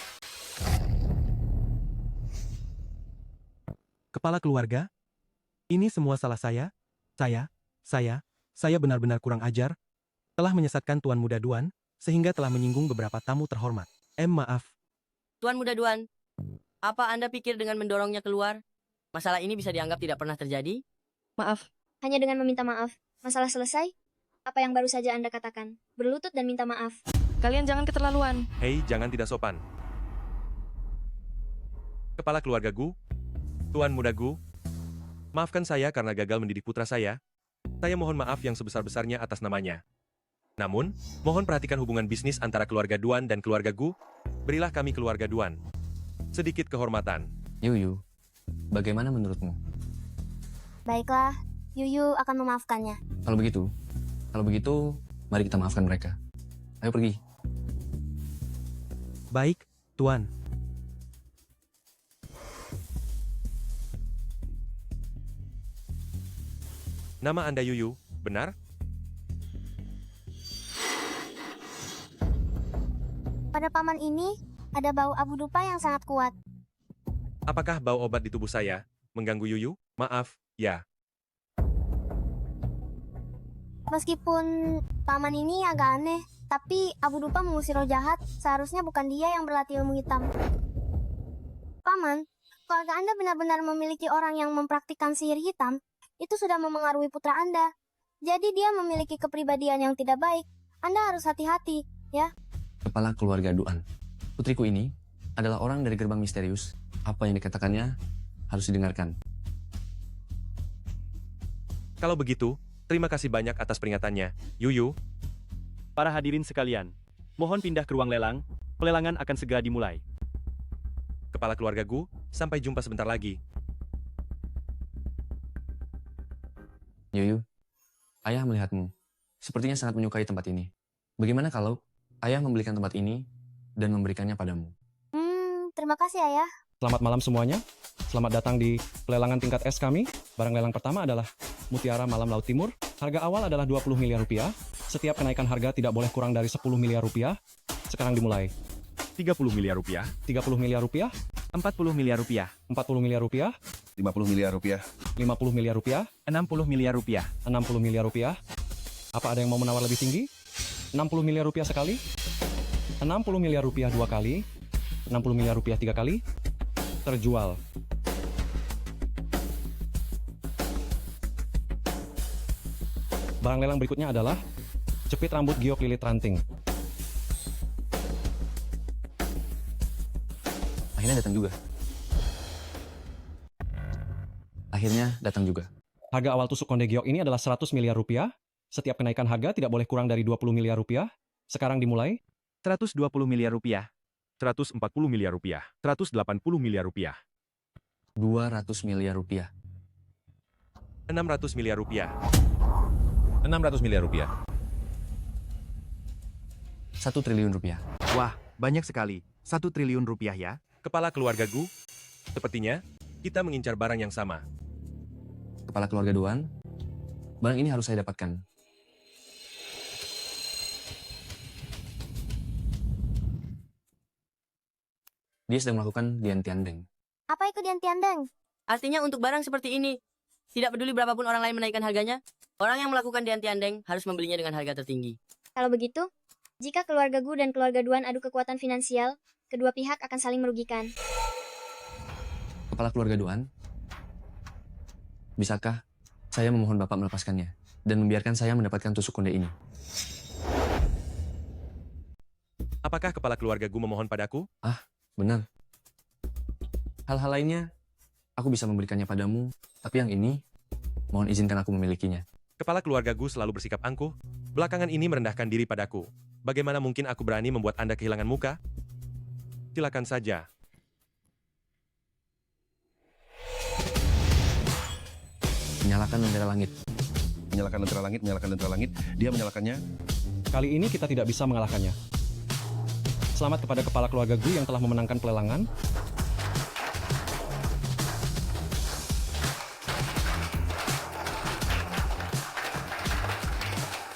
Kepala keluarga? Ini semua salah saya? Saya benar-benar kurang ajar. Telah menyesatkan Tuan Muda Duan, sehingga telah menyinggung beberapa tamu terhormat. Maaf. Tuan Muda Duan, apa Anda pikir dengan mendorongnya keluar, masalah ini bisa dianggap tidak pernah terjadi? Maaf. Hanya dengan meminta maaf, masalah selesai? Apa yang baru saja Anda katakan? Berlutut dan minta maaf. Kalian jangan keterlaluan. Hei, jangan tidak sopan. Kepala keluarga Gu, Tuan Muda Gu, maafkan saya karena gagal mendidik putra saya. Saya mohon maaf yang sebesar-besarnya atas namanya. Namun, mohon perhatikan hubungan bisnis antara keluarga Duan dan keluarga Gu. Berilah kami keluarga Duan sedikit kehormatan. Yuyu, bagaimana menurutmu? Baiklah, Yuyu akan memaafkannya. Kalau begitu, mari kita maafkan mereka. Ayo pergi. Baik, Tuan. Nama Anda Yuyu, benar? Pada paman ini, ada bau abu dupa yang sangat kuat. Apakah bau obat di tubuh saya mengganggu Yuyu? Maaf, ya. Meskipun paman ini agak aneh, tapi abu dupa mengusir roh jahat, seharusnya bukan dia yang berlatih ilmu hitam. Paman, keluarga Anda benar-benar memiliki orang yang mempraktikkan sihir hitam, itu sudah memengaruhi putra Anda. Jadi dia memiliki kepribadian yang tidak baik. Anda harus hati-hati, ya. Kepala keluarga Duan, putriku ini adalah orang dari gerbang misterius. Apa yang dikatakannya harus didengarkan. Kalau begitu, terima kasih banyak atas peringatannya, Yuyu. Para hadirin sekalian, mohon pindah ke ruang lelang. Pelelangan akan segera dimulai. Kepala keluarga Gu, sampai jumpa sebentar lagi. Yuyu, ayah melihatmu. Sepertinya sangat menyukai tempat ini. Bagaimana kalau ayah membelikan tempat ini dan memberikannya padamu? Terima kasih, Ayah. Selamat malam semuanya. Selamat datang di pelelangan tingkat S kami. Barang lelang pertama adalah Mutiara Malam Laut Timur. Harga awal adalah 20 miliar rupiah. Setiap kenaikan harga tidak boleh kurang dari 10 miliar rupiah. Sekarang dimulai. 30 miliar rupiah. 30 miliar rupiah. 40 miliar rupiah. 40 miliar rupiah. 50 miliar rupiah. 50 miliar rupiah. 60 miliar rupiah. 60 miliar rupiah. Apa ada yang mau menawar lebih tinggi? 60 miliar rupiah sekali. 60 miliar rupiah dua kali. 60 miliar rupiah tiga kali. Terjual. Barang lelang berikutnya adalah jepit rambut giok lilit ranting. Akhirnya datang juga. Harga awal tusuk konde giok ini adalah 100 miliar rupiah. Setiap kenaikan harga tidak boleh kurang dari 20 miliar rupiah. Sekarang dimulai. 120 miliar rupiah. 140 miliar rupiah. 180 miliar rupiah. 200 miliar rupiah. 600 miliar rupiah. 600 miliar rupiah. 1 triliun rupiah. Wah, banyak sekali. 1 triliun rupiah ya. Kepala keluarga Gu, sepertinya kita mengincar barang yang sama. Kepala keluarga Duan, barang ini harus saya dapatkan. Dia sedang melakukan Dian Tiandeng. Apa itu Dian Tiandeng? Artinya untuk barang seperti ini, tidak peduli berapapun orang lain menaikkan harganya, orang yang melakukan Dian Tiandeng harus membelinya dengan harga tertinggi. Kalau begitu, jika keluarga Gu dan keluarga Duan adu kekuatan finansial, kedua pihak akan saling merugikan. Kepala keluarga Duan, bisakah saya memohon Bapak melepaskannya dan membiarkan saya mendapatkan tusuk konde ini? Apakah kepala keluarga Gu memohon padaku? Benar. Hal-hal lainnya, aku bisa memberikannya padamu, tapi yang ini, mohon izinkan aku memilikinya. Kepala keluarga Gu selalu bersikap angkuh. Belakangan ini merendahkan diri padaku. Bagaimana mungkin aku berani membuat Anda kehilangan muka? Silakan saja. Menyalakan lentera langit. Menyalakan lentera langit, dia menyalakannya. Kali ini kita tidak bisa mengalahkannya. Selamat kepada kepala keluarga Gu yang telah memenangkan pelelangan.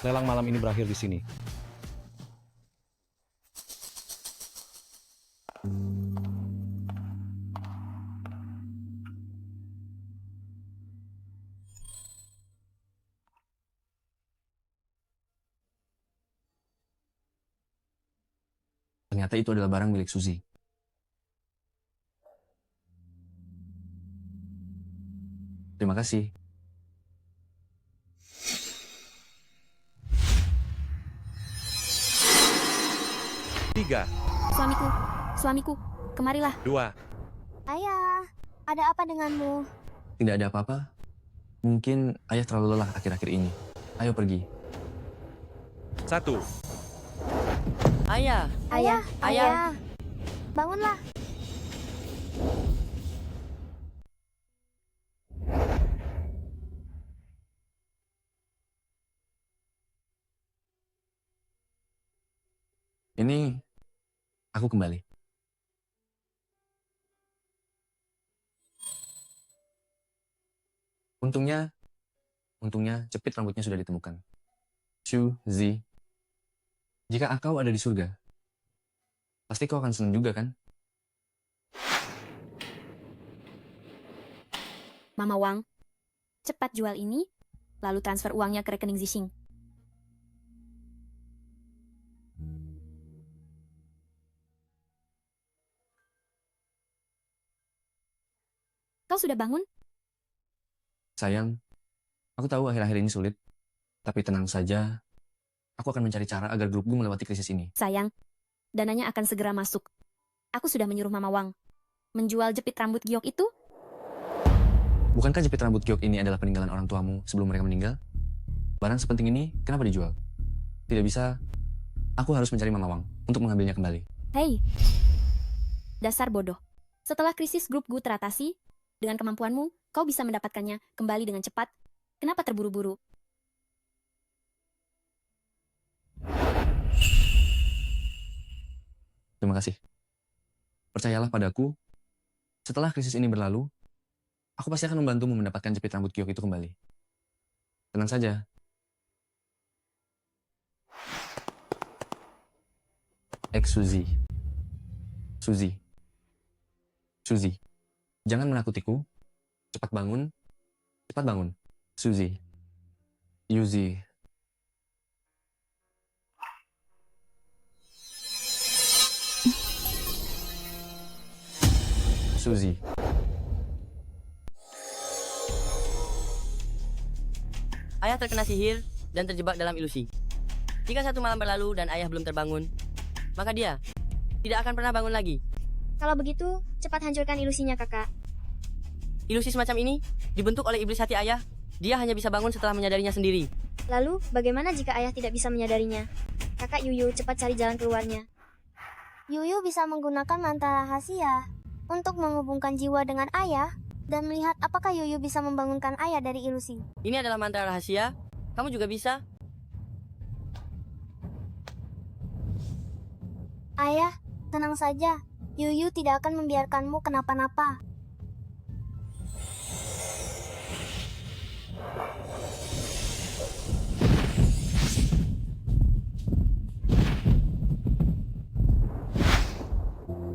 Lelang malam ini berakhir di sini. Ternyata itu adalah barang milik Suzy. Terima kasih. Tiga, Suamiku, kemarilah. 2, Ayah, ada apa denganmu? Tidak ada apa-apa. Mungkin ayah terlalu lelah akhir-akhir ini. Ayo pergi. 1. Ayah. Ayah. Bangunlah. Ini aku kembali. Untungnya jepit rambutnya sudah ditemukan. Suzy, jika kau ada di surga, pasti kau akan senang juga kan? Mama Wang, cepat jual ini, lalu transfer uangnya ke rekening Zixing. Kau sudah bangun? Sayang, aku tahu akhir-akhir ini sulit, tapi tenang saja. Aku akan mencari cara agar grup Gu melewati krisis ini. Sayang, dananya akan segera masuk. Aku sudah menyuruh Mama Wang menjual jepit rambut giok itu. Bukankah jepit rambut giok ini adalah peninggalan orang tuamu sebelum mereka meninggal? Barang sepenting ini, kenapa dijual? Tidak bisa, aku harus mencari Mama Wang untuk mengambilnya kembali. Hei, dasar bodoh. Setelah krisis grup Gu teratasi, dengan kemampuanmu, kau bisa mendapatkannya kembali dengan cepat. Kenapa terburu-buru? Terima kasih. Percayalah padaku, setelah krisis ini berlalu, aku pasti akan membantumu mendapatkan jepit rambut giok itu kembali. Tenang saja. Suzy. Suzy, jangan menakutiku. Cepat bangun. Suzy. Yuzi. Suzy. Ayah terkena sihir dan terjebak dalam ilusi. Jika satu malam berlalu dan ayah belum terbangun, maka dia tidak akan pernah bangun lagi. Kalau begitu, cepat hancurkan ilusinya, kakak. Ilusi semacam ini dibentuk oleh iblis hati ayah. Dia hanya bisa bangun setelah menyadarinya sendiri. Lalu, bagaimana jika ayah tidak bisa menyadarinya? Kakak Yuyu, cepat cari jalan keluarnya. Yuyu bisa menggunakan mantra rahasia untuk menghubungkan jiwa dengan ayah dan melihat apakah Yuyu bisa membangunkan ayah dari ilusi. Ini adalah mantra rahasia. Kamu juga bisa. Ayah, tenang saja. Yuyu tidak akan membiarkanmu kenapa-napa.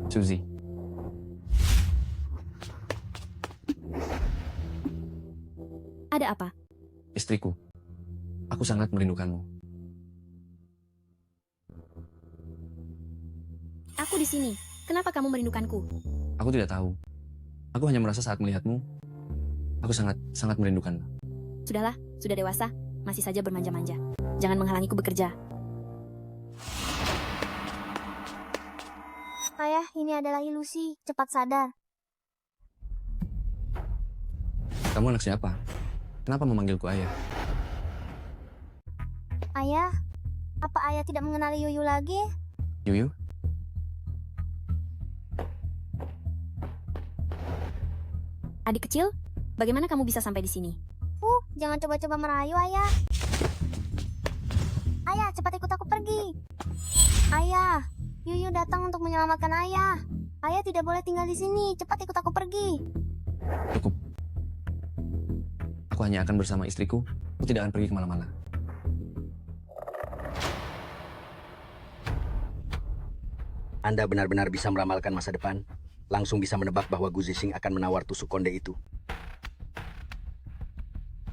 Suzy. Ada apa? Istriku. Aku sangat merindukanmu. Aku di sini. Kenapa kamu merindukanku? Aku tidak tahu. Aku hanya merasa saat melihatmu, aku sangat merindukanmu. Sudahlah, sudah dewasa, masih saja bermanja-manja. Jangan menghalangiku bekerja. Ayah, ini adalah ilusi. Cepat sadar. Kamu anak siapa? Kenapa memanggilku ayah? Ayah, apa ayah tidak mengenali Yuyu lagi? Yuyu? Adik kecil, bagaimana kamu bisa sampai di sini? Jangan coba-coba merayu, ayah. Ayah, cepat ikut aku pergi. Ayah, Yuyu datang untuk menyelamatkan ayah. Ayah tidak boleh tinggal di sini. Cepat ikut aku pergi. Cukup. Aku hanya akan bersama istriku. Aku tidak akan pergi kemana-mana. Anda benar-benar bisa meramalkan masa depan. Langsung bisa menebak bahwa Gu Zixing akan menawar tusuk konde itu.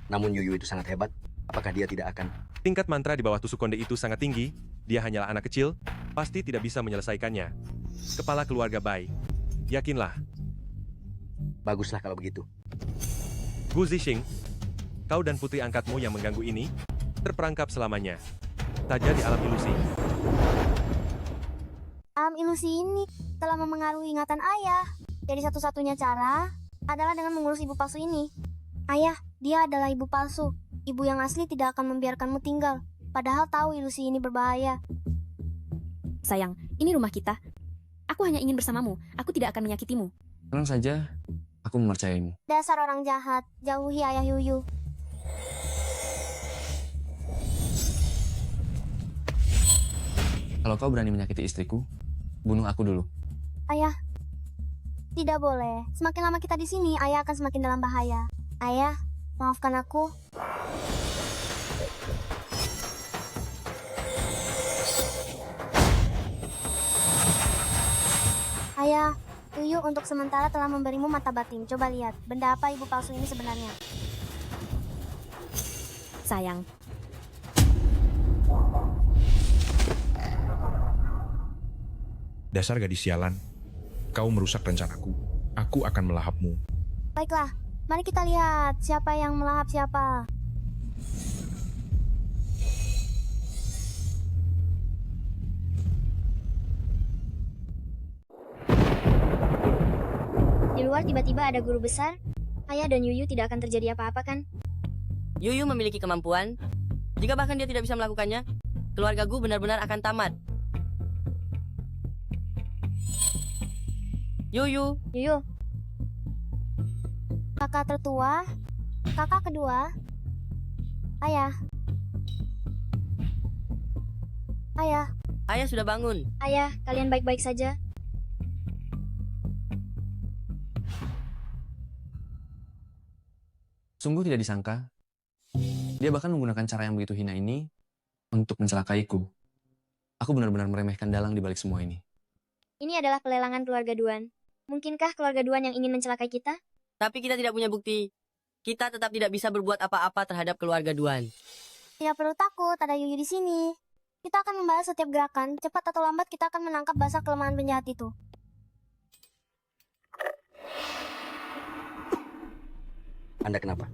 Namun Yuyu itu sangat hebat. Apakah dia tidak akan? Tingkat mantra di bawah tusuk konde itu sangat tinggi. Dia hanyalah anak kecil, pasti tidak bisa menyelesaikannya. Kepala keluarga Bai. Yakinlah. Baguslah kalau begitu. Gu Zixing, kau dan putri angkatmu yang mengganggu ini, terperangkap selamanya. Saja di alam ilusi. Alam ilusi ini telah memengaruhi ingatan ayah. Jadi satu-satunya cara adalah dengan mengurus ibu palsu ini. Ayah, dia adalah ibu palsu. Ibu yang asli tidak akan membiarkanmu tinggal. Padahal tahu ilusi ini berbahaya. Sayang, ini rumah kita. Aku hanya ingin bersamamu. Aku tidak akan menyakitimu. Tenang saja, aku mempercayaimu. Dasar orang jahat, jauhi ayah Yuyu. Kalau kau berani menyakiti istriku, bunuh aku dulu. Ayah, tidak boleh. Semakin lama kita di sini, ayah akan semakin dalam bahaya. Ayah, maafkan aku. Ayah, Yuyu untuk sementara telah memberimu mata batin. Coba lihat, benda apa ibu palsu ini sebenarnya? Sayang, Dasar gadis sialan, kau merusak rencanaku. Aku akan melahapmu. Baiklah, mari kita lihat siapa yang melahap siapa. Di luar tiba-tiba ada guru besar. Ayah dan Yuyu tidak akan terjadi apa-apa kan? Yuyu memiliki kemampuan. Jika bahkan dia tidak bisa melakukannya, keluarga Gu benar-benar akan tamat. Yuyu. Yuyu. Kakak tertua, kakak kedua, ayah. Ayah. Ayah sudah bangun. Ayah, kalian baik-baik saja? Sungguh tidak disangka, dia bahkan menggunakan cara yang begitu hina ini untuk mencelakaiku. Aku benar-benar meremehkan dalang di balik semua ini. Ini adalah pelelangan keluarga Duan. Mungkinkah keluarga Duan yang ingin mencelakai kita? Tapi kita tidak punya bukti. Kita tetap tidak bisa berbuat apa-apa terhadap keluarga Duan. Tidak perlu takut, ada Yuyu di sini. Kita akan membalas setiap gerakan. Cepat atau lambat kita akan menangkap basah kelemahan penjahat itu. Anda kenapa?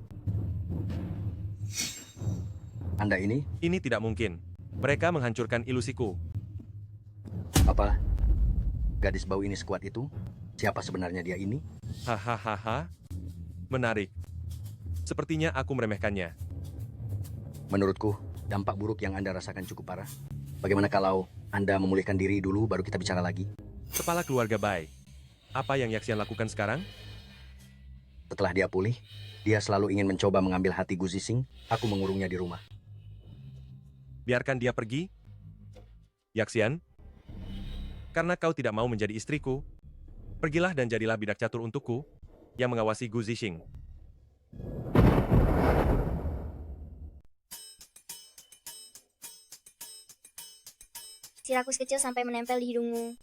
Anda ini? Ini tidak mungkin. Mereka menghancurkan ilusiku. Apa? Gadis bau ini sekuat itu? Siapa sebenarnya dia ini? Hahaha. Menarik. Sepertinya aku meremehkannya. Menurutku, dampak buruk yang Anda rasakan cukup parah. Bagaimana kalau Anda memulihkan diri dulu baru kita bicara lagi? Kepala keluarga Bai. Apa yang Yaxian lakukan sekarang? Setelah dia pulih, dia selalu ingin mencoba mengambil hati Gu Zixing. Aku mengurungnya di rumah. Biarkan dia pergi. Yaxian, karena kau tidak mau menjadi istriku, pergilah dan jadilah bidak catur untukku yang mengawasi Gu Zixing. Sirakus kecil sampai menempel di hidungmu.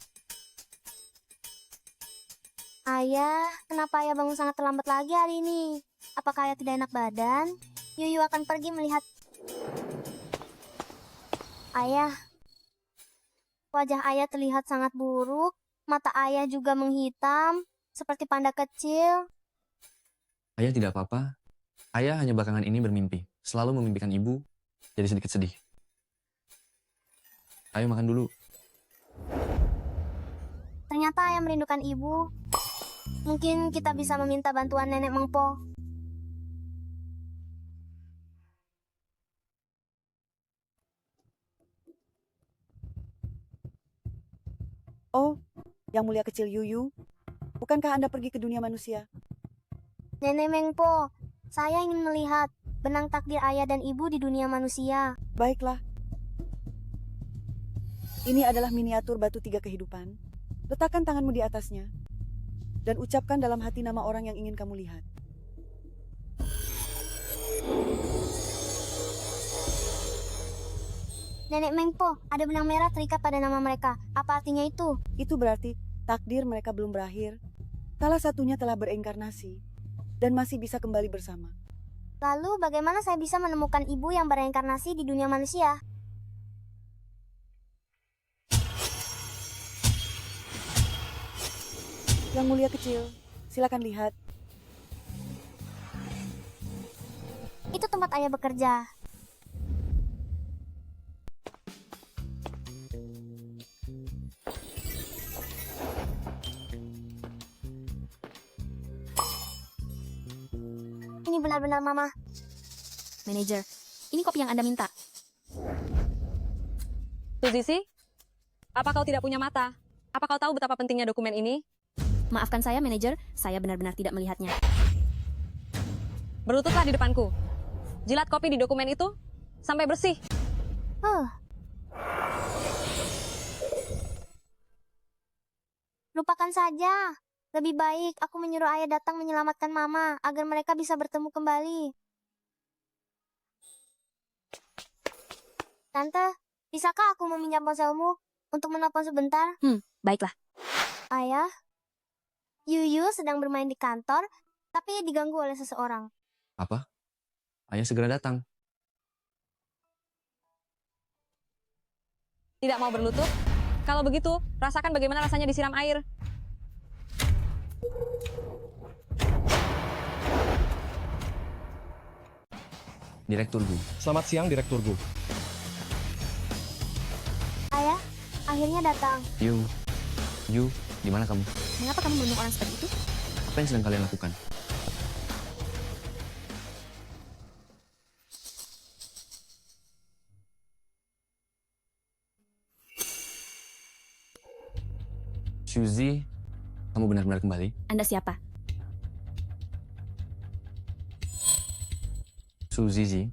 Ayah, kenapa ayah bangun sangat terlambat lagi hari ini? Apakah ayah tidak enak badan? Yuyu akan pergi melihat... Ayah, wajah ayah terlihat sangat buruk. Mata ayah juga menghitam, seperti panda kecil. Ayah tidak apa-apa. Ayah hanya belakangan ini bermimpi. Selalu memimpikan ibu, jadi sedikit sedih. Ayo makan dulu. Ternyata ayah merindukan ibu. Mungkin kita bisa meminta bantuan nenek Mengpo. Oh, yang mulia kecil Yuyu, bukankah Anda pergi ke dunia manusia? Nenek Mengpo, saya ingin melihat benang takdir ayah dan ibu di dunia manusia. Baiklah. Ini adalah miniatur batu 3 kehidupan. Letakkan tanganmu di atasnya dan ucapkan dalam hati nama orang yang ingin kamu lihat. Nenek Mengpo, ada benang merah terikat pada nama mereka. Apa artinya itu? Itu berarti takdir mereka belum berakhir. Salah satunya telah bereinkarnasi dan masih bisa kembali bersama. Lalu bagaimana saya bisa menemukan ibu yang bereinkarnasi di dunia manusia? Yang mulia kecil, silakan lihat. Itu tempat ayah bekerja. Ini benar-benar mama. Manajer, ini kopi yang Anda minta. Suzy, apa kau tidak punya mata? Apa kau tahu betapa pentingnya dokumen ini? Maafkan saya, manajer. Saya benar-benar tidak melihatnya. Berlututlah di depanku. Jilat kopi di dokumen itu sampai bersih. Lupakan saja. Lebih baik aku menyuruh ayah datang menyelamatkan mama agar mereka bisa bertemu kembali. Tante, bisakah aku meminjam ponselmu untuk menelpon sebentar? Baiklah. Ayah, Yuyu sedang bermain di kantor, tapi diganggu oleh seseorang. Apa? Ayah segera datang. Tidak mau berlutut? Kalau begitu, rasakan bagaimana rasanya disiram air. Direktur Gu. Selamat siang, Direktur Gu. Ayah, akhirnya datang. Yu, di mana kamu? Mengapa kamu melindungi orang seperti itu? Apa yang sedang kalian lakukan? Suzy, kamu benar-benar kembali? Anda siapa? Suzy,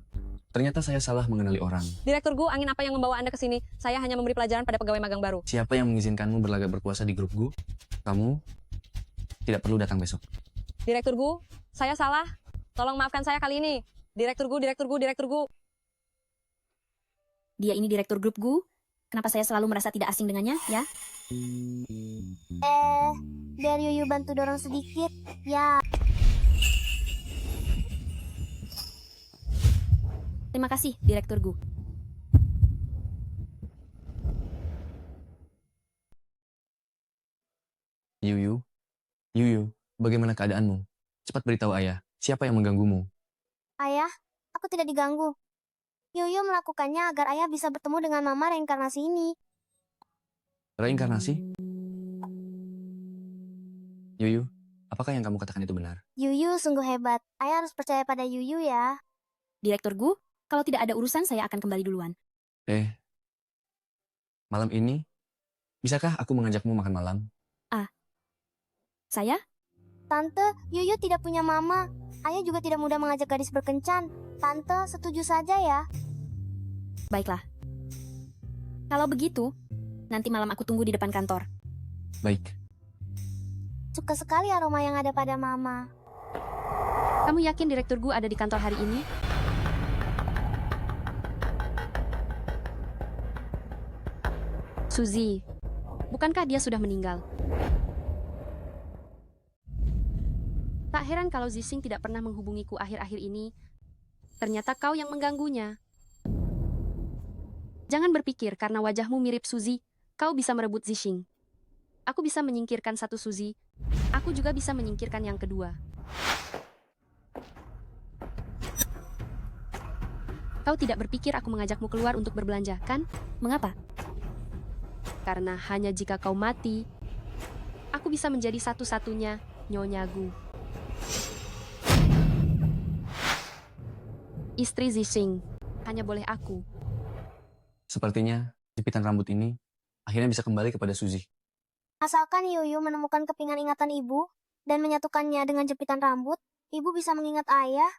ternyata saya salah mengenali orang. Direktur Gu, angin apa yang membawa Anda ke sini? Saya hanya memberi pelajaran pada pegawai magang baru. Siapa yang mengizinkanmu berlagak berkuasa di grup Gu? Kamu tidak perlu datang besok. Direktur Gu, saya salah. Tolong maafkan saya kali ini. Direktur Gu. Dia ini direktur grup Gu. Kenapa saya selalu merasa tidak asing dengannya, ya? Biar Yuyu bantu dorong sedikit, ya. Terima kasih, Direktur Gu. Yuyu, bagaimana keadaanmu? Cepat beritahu ayah, siapa yang mengganggumu? Ayah, aku tidak diganggu. Yuyu melakukannya agar ayah bisa bertemu dengan mama reinkarnasi ini. Reinkarnasi? Yuyu, apakah yang kamu katakan itu benar? Yuyu sungguh hebat. Ayah harus percaya pada Yuyu ya. Direktur Gu, kalau tidak ada urusan saya akan kembali duluan. Malam ini, bisakah aku mengajakmu makan malam? Saya? Tante, Yuyu tidak punya mama. Ayah juga tidak mudah mengajak gadis berkencan. Tante, setuju saja ya. Baiklah. Kalau begitu, nanti malam aku tunggu di depan kantor. Baik. Suka sekali aroma yang ada pada mama. Kamu yakin Direktur Gu ada di kantor hari ini? Suzy, bukankah dia sudah meninggal? Tak heran kalau Zixing tidak pernah menghubungiku akhir-akhir ini. Ternyata kau yang mengganggunya. Jangan berpikir karena wajahmu mirip Suzy, kau bisa merebut Zixing. Aku bisa menyingkirkan satu Suzy, aku juga bisa menyingkirkan yang kedua. Kau tidak berpikir aku mengajakmu keluar untuk berbelanja, kan? Mengapa? Karena hanya jika kau mati, Aku bisa menjadi satu-satunya Nyonya Gu. Istri Zixing, hanya boleh aku. Sepertinya jepitan rambut ini akhirnya bisa kembali kepada Suzy. Asalkan Yuyu menemukan kepingan ingatan ibu dan menyatukannya dengan jepitan rambut, ibu bisa mengingat ayah.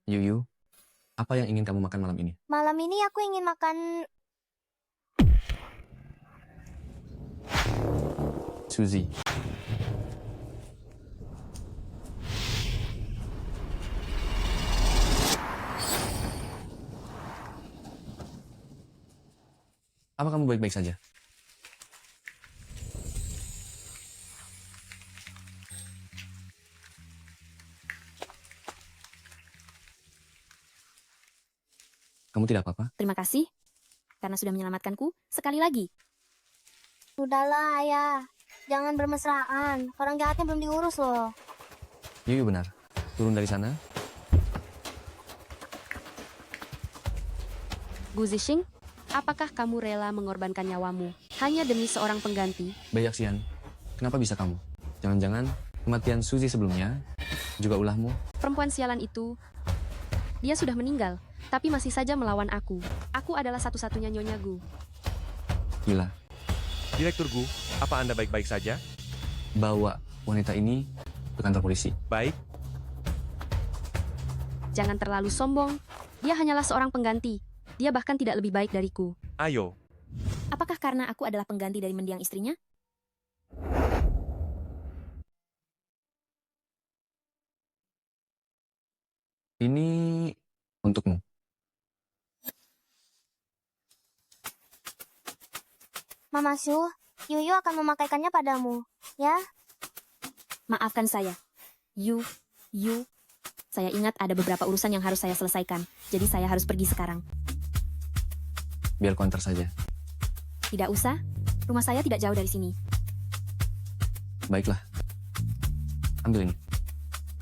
Yuyu, apa yang ingin kamu makan malam ini? Malam ini aku ingin makan... Suzy. Apa kamu baik-baik saja? Kamu tidak apa-apa? Terima kasih karena sudah menyelamatkanku sekali lagi. Sudahlah ayah, jangan bermesraan. Orang jahatnya belum diurus loh. Yuyu benar. Turun dari sana. Gu Zixing, apakah kamu rela mengorbankan nyawamu hanya demi seorang pengganti? Bayaksian, kenapa bisa kamu? Jangan-jangan kematian Suzy sebelumnya juga ulahmu? Perempuan sialan itu, dia sudah meninggal, tapi masih saja melawan aku. Aku adalah satu-satunya Nyonya Gu. Gila. Direktur Gu, apa Anda baik-baik saja? Bawa wanita ini ke kantor polisi. Baik. Jangan terlalu sombong. Dia hanyalah seorang pengganti. Dia bahkan tidak lebih baik dariku. Ayo. Apakah karena aku adalah pengganti dari mendiang istrinya? Ini untukmu. Mama Su, Yuyu akan memakaikannya padamu, ya? Maafkan saya. Saya ingat ada beberapa urusan yang harus saya selesaikan. Jadi saya harus pergi sekarang. Biar konter saja. Tidak usah. Rumah saya tidak jauh dari sini. Baiklah. Ambil ini.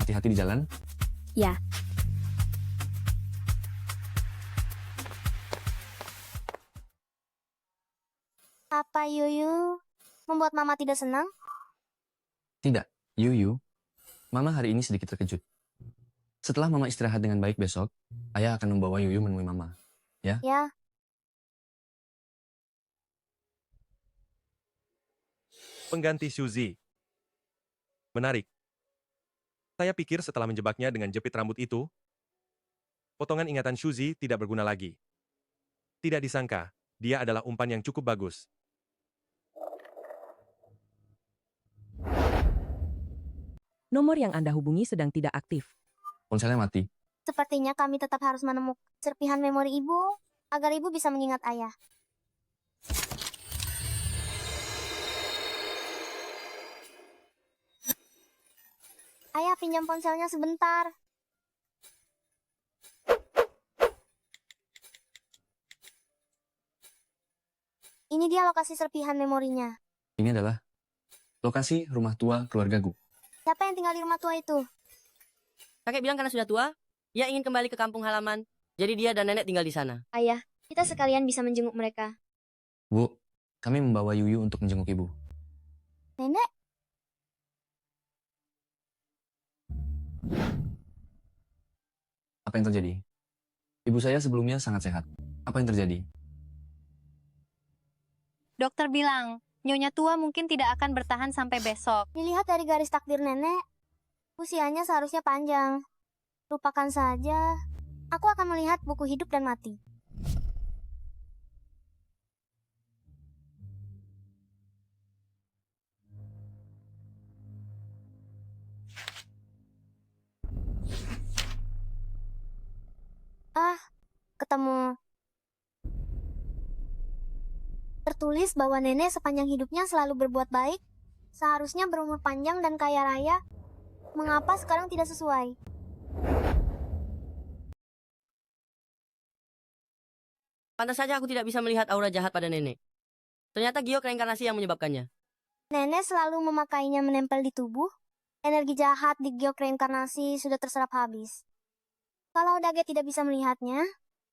Hati-hati di jalan. Ya. Apa Yuyu membuat Mama tidak senang? Tidak. Yuyu. Mama hari ini sedikit terkejut. Setelah Mama istirahat dengan baik besok, Ayah akan membawa Yuyu menemui Mama. Ya? Ya. Pengganti Suzy. Menarik. Saya pikir setelah menjebaknya dengan jepit rambut itu, potongan ingatan Suzy tidak berguna lagi. Tidak disangka, dia adalah umpan yang cukup bagus. Nomor yang Anda hubungi sedang tidak aktif. Ponselnya mati. Sepertinya kami tetap harus menemukan serpihan memori ibu agar ibu bisa mengingat ayah. Ayah, pinjam ponselnya sebentar. Ini dia lokasi serpihan memorinya. Ini adalah lokasi rumah tua keluarga Gu. Siapa yang tinggal di rumah tua itu? Kakek bilang karena sudah tua, ia ingin kembali ke kampung halaman. Jadi dia dan nenek tinggal di sana. Ayah, kita sekalian bisa menjenguk mereka. Bu, kami membawa Yuyu untuk menjenguk ibu. Nenek? Apa yang terjadi? Ibu saya sebelumnya sangat sehat. Apa yang terjadi? Dokter bilang, Nyonya tua mungkin tidak akan bertahan sampai besok. Dilihat dari garis takdir nenek, usianya seharusnya panjang. Lupakan saja. Aku akan melihat buku hidup dan mati. Ketemu. Tertulis bahwa nenek sepanjang hidupnya selalu berbuat baik, seharusnya berumur panjang dan kaya raya. Mengapa sekarang tidak sesuai? Pantas saja aku tidak bisa melihat aura jahat pada nenek. Ternyata giok reinkarnasi yang menyebabkannya. Nenek selalu memakainya menempel di tubuh. Energi jahat di giok reinkarnasi sudah terserap habis. Kalau Dage tidak bisa melihatnya,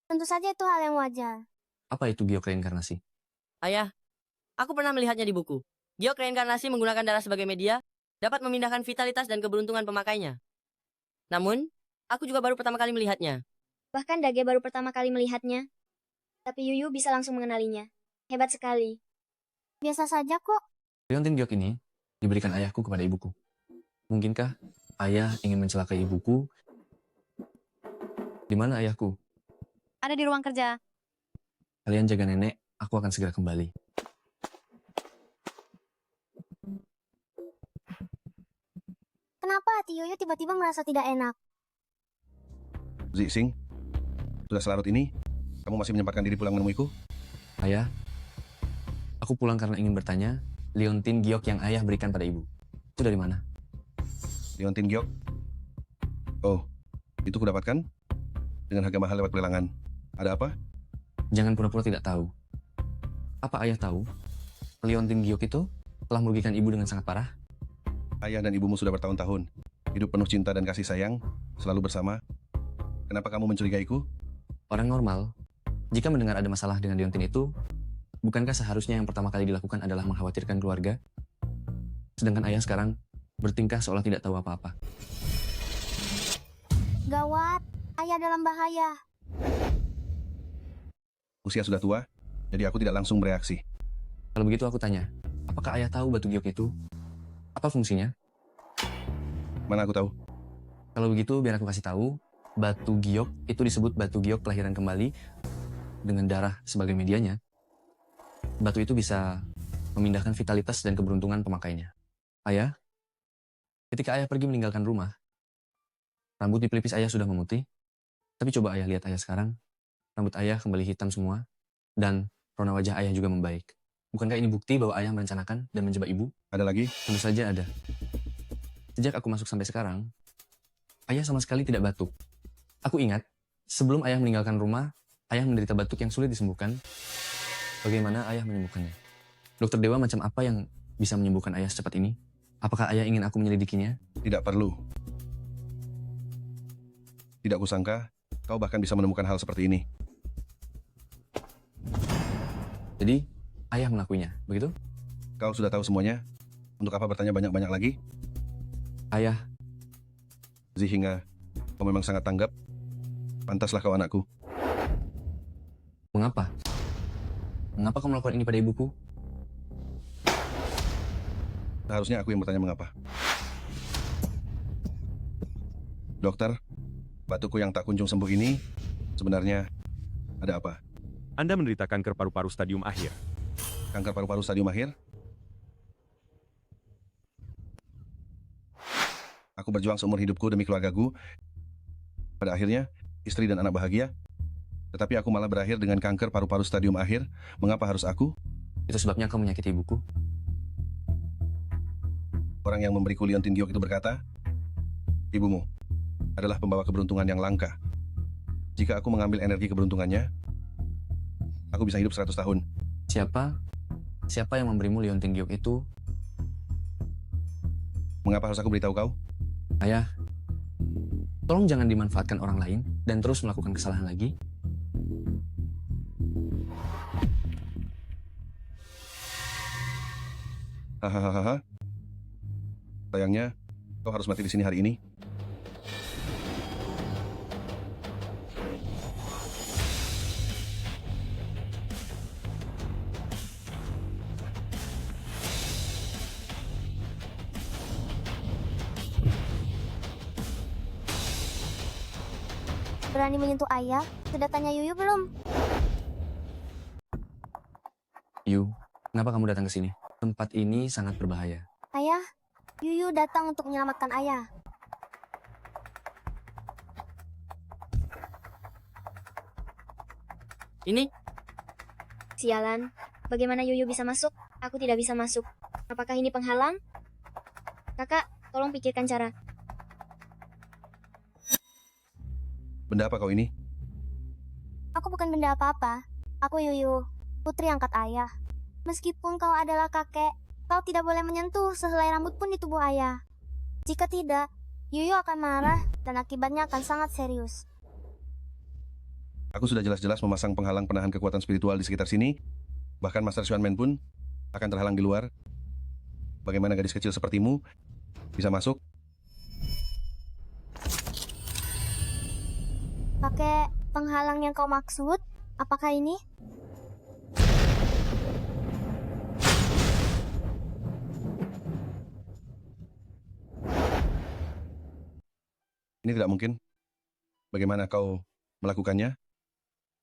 tentu saja itu hal yang wajar. Apa itu giok reinkarnasi? Ayah, aku pernah melihatnya di buku. Giok reinkarnasi menggunakan darah sebagai media, dapat memindahkan vitalitas dan keberuntungan pemakainya. Namun, aku juga baru pertama kali melihatnya. Bahkan Dage baru pertama kali melihatnya. Tapi Yuyu bisa langsung mengenalinya. Hebat sekali. Biasa saja kok. Liontin giok ini diberikan ayahku kepada ibuku. Mungkinkah ayah ingin mencelakai ibuku? Di mana ayahku? Ada di ruang kerja. Kalian jaga nenek, aku akan segera kembali. Kenapa hati Yuyu tiba-tiba merasa tidak enak? Zixing, sudah selarut ini, kamu masih menyempatkan diri pulang menemuiku? Ayah, aku pulang karena ingin bertanya, liontin giok yang ayah berikan pada ibu. Itu dari mana? Liontin giok? Oh, itu kudapatkan dengan harga mahal lewat pelelangan. Ada apa? Jangan pura-pura tidak tahu. Apa ayah tahu? Liontin giok itu telah merugikan ibu dengan sangat parah. Ayah dan ibumu sudah bertahun-tahun hidup penuh cinta dan kasih sayang, selalu bersama. Kenapa kamu mencurigaiku? Orang normal, jika mendengar ada masalah dengan liontin itu, bukankah seharusnya yang pertama kali dilakukan adalah mengkhawatirkan keluarga? Sedangkan ayah sekarang bertingkah seolah tidak tahu apa-apa. Gawat, ayah dalam bahaya. Usia sudah tua, jadi aku tidak langsung bereaksi. Kalau begitu aku tanya, apakah ayah tahu batu giok itu? Apa fungsinya? Mana aku tahu? Kalau begitu biar aku kasih tahu, batu giok itu disebut batu giok kelahiran kembali dengan darah sebagai medianya. Batu itu bisa memindahkan vitalitas dan keberuntungan pemakainya. Ayah, ketika ayah pergi meninggalkan rumah, rambut di pelipis ayah sudah memutih. Tapi coba ayah lihat ayah sekarang, rambut ayah kembali hitam semua, dan rona wajah ayah juga membaik. Bukankah ini bukti bahwa ayah merencanakan dan menjebak ibu? Ada lagi? Tentu saja ada. Sejak aku masuk sampai sekarang, ayah sama sekali tidak batuk. Aku ingat, sebelum ayah meninggalkan rumah, ayah menderita batuk yang sulit disembuhkan. Bagaimana ayah menyembuhkannya? Dokter Dewa macam apa yang bisa menyembuhkan ayah secepat ini? Apakah ayah ingin aku menyelidikinya? Tidak perlu. Tidak kusangka, kau bahkan bisa menemukan hal seperti ini. Jadi, ayah melakuinya, begitu? Kau sudah tahu semuanya? Untuk apa bertanya banyak-banyak lagi? Ayah. Zihinga, kau memang sangat tanggap. Pantaslah kau anakku. Mengapa? Mengapa kau melakukan ini pada ibuku? Seharusnya aku yang bertanya mengapa. Dokter, batuku yang tak kunjung sembuh ini sebenarnya ada apa? Anda menderita kanker paru-paru stadium akhir. Kanker paru-paru stadium akhir? Aku berjuang seumur hidupku demi keluargaku. Pada akhirnya, istri dan anak bahagia. Tetapi aku malah berakhir dengan kanker paru-paru stadium akhir. Mengapa harus aku? Itu sebabnya kau menyakiti ibuku. Orang yang memberiku liontin giok itu berkata, ibumu adalah pembawa keberuntungan yang langka. Jika aku mengambil energi keberuntungannya, aku bisa hidup 100 tahun. Siapa yang memberimu liontin giok itu? Mengapa harus aku beritahu kau? Ayah, tolong jangan dimanfaatkan orang lain dan terus melakukan kesalahan lagi. Hahaha. Sayangnya, kau harus mati di sini hari ini. Berani menyentuh ayah? Sudah tanya Yuyu belum? Yu, kenapa kamu datang ke sini? Tempat ini sangat berbahaya. Ayah, Yuyu datang untuk menyelamatkan ayah. Ini? Sialan, bagaimana Yuyu bisa masuk? Aku tidak bisa masuk. Apakah ini penghalang? Kakak, tolong pikirkan cara. Benda apa kau ini? Aku bukan benda apa-apa. Aku Yuyu, putri angkat ayah. Meskipun kau adalah kakek, kau tidak boleh menyentuh sehelai rambut pun di tubuh ayah. Jika tidak, Yuyu akan marah dan akibatnya akan sangat serius. Aku sudah jelas-jelas memasang penghalang penahan kekuatan spiritual di sekitar sini. Bahkan Master Xuanmen pun akan terhalang di luar. Bagaimana gadis kecil sepertimu bisa masuk? Pakai penghalang yang kau maksud? Apakah ini? Ini tidak mungkin. Bagaimana kau melakukannya?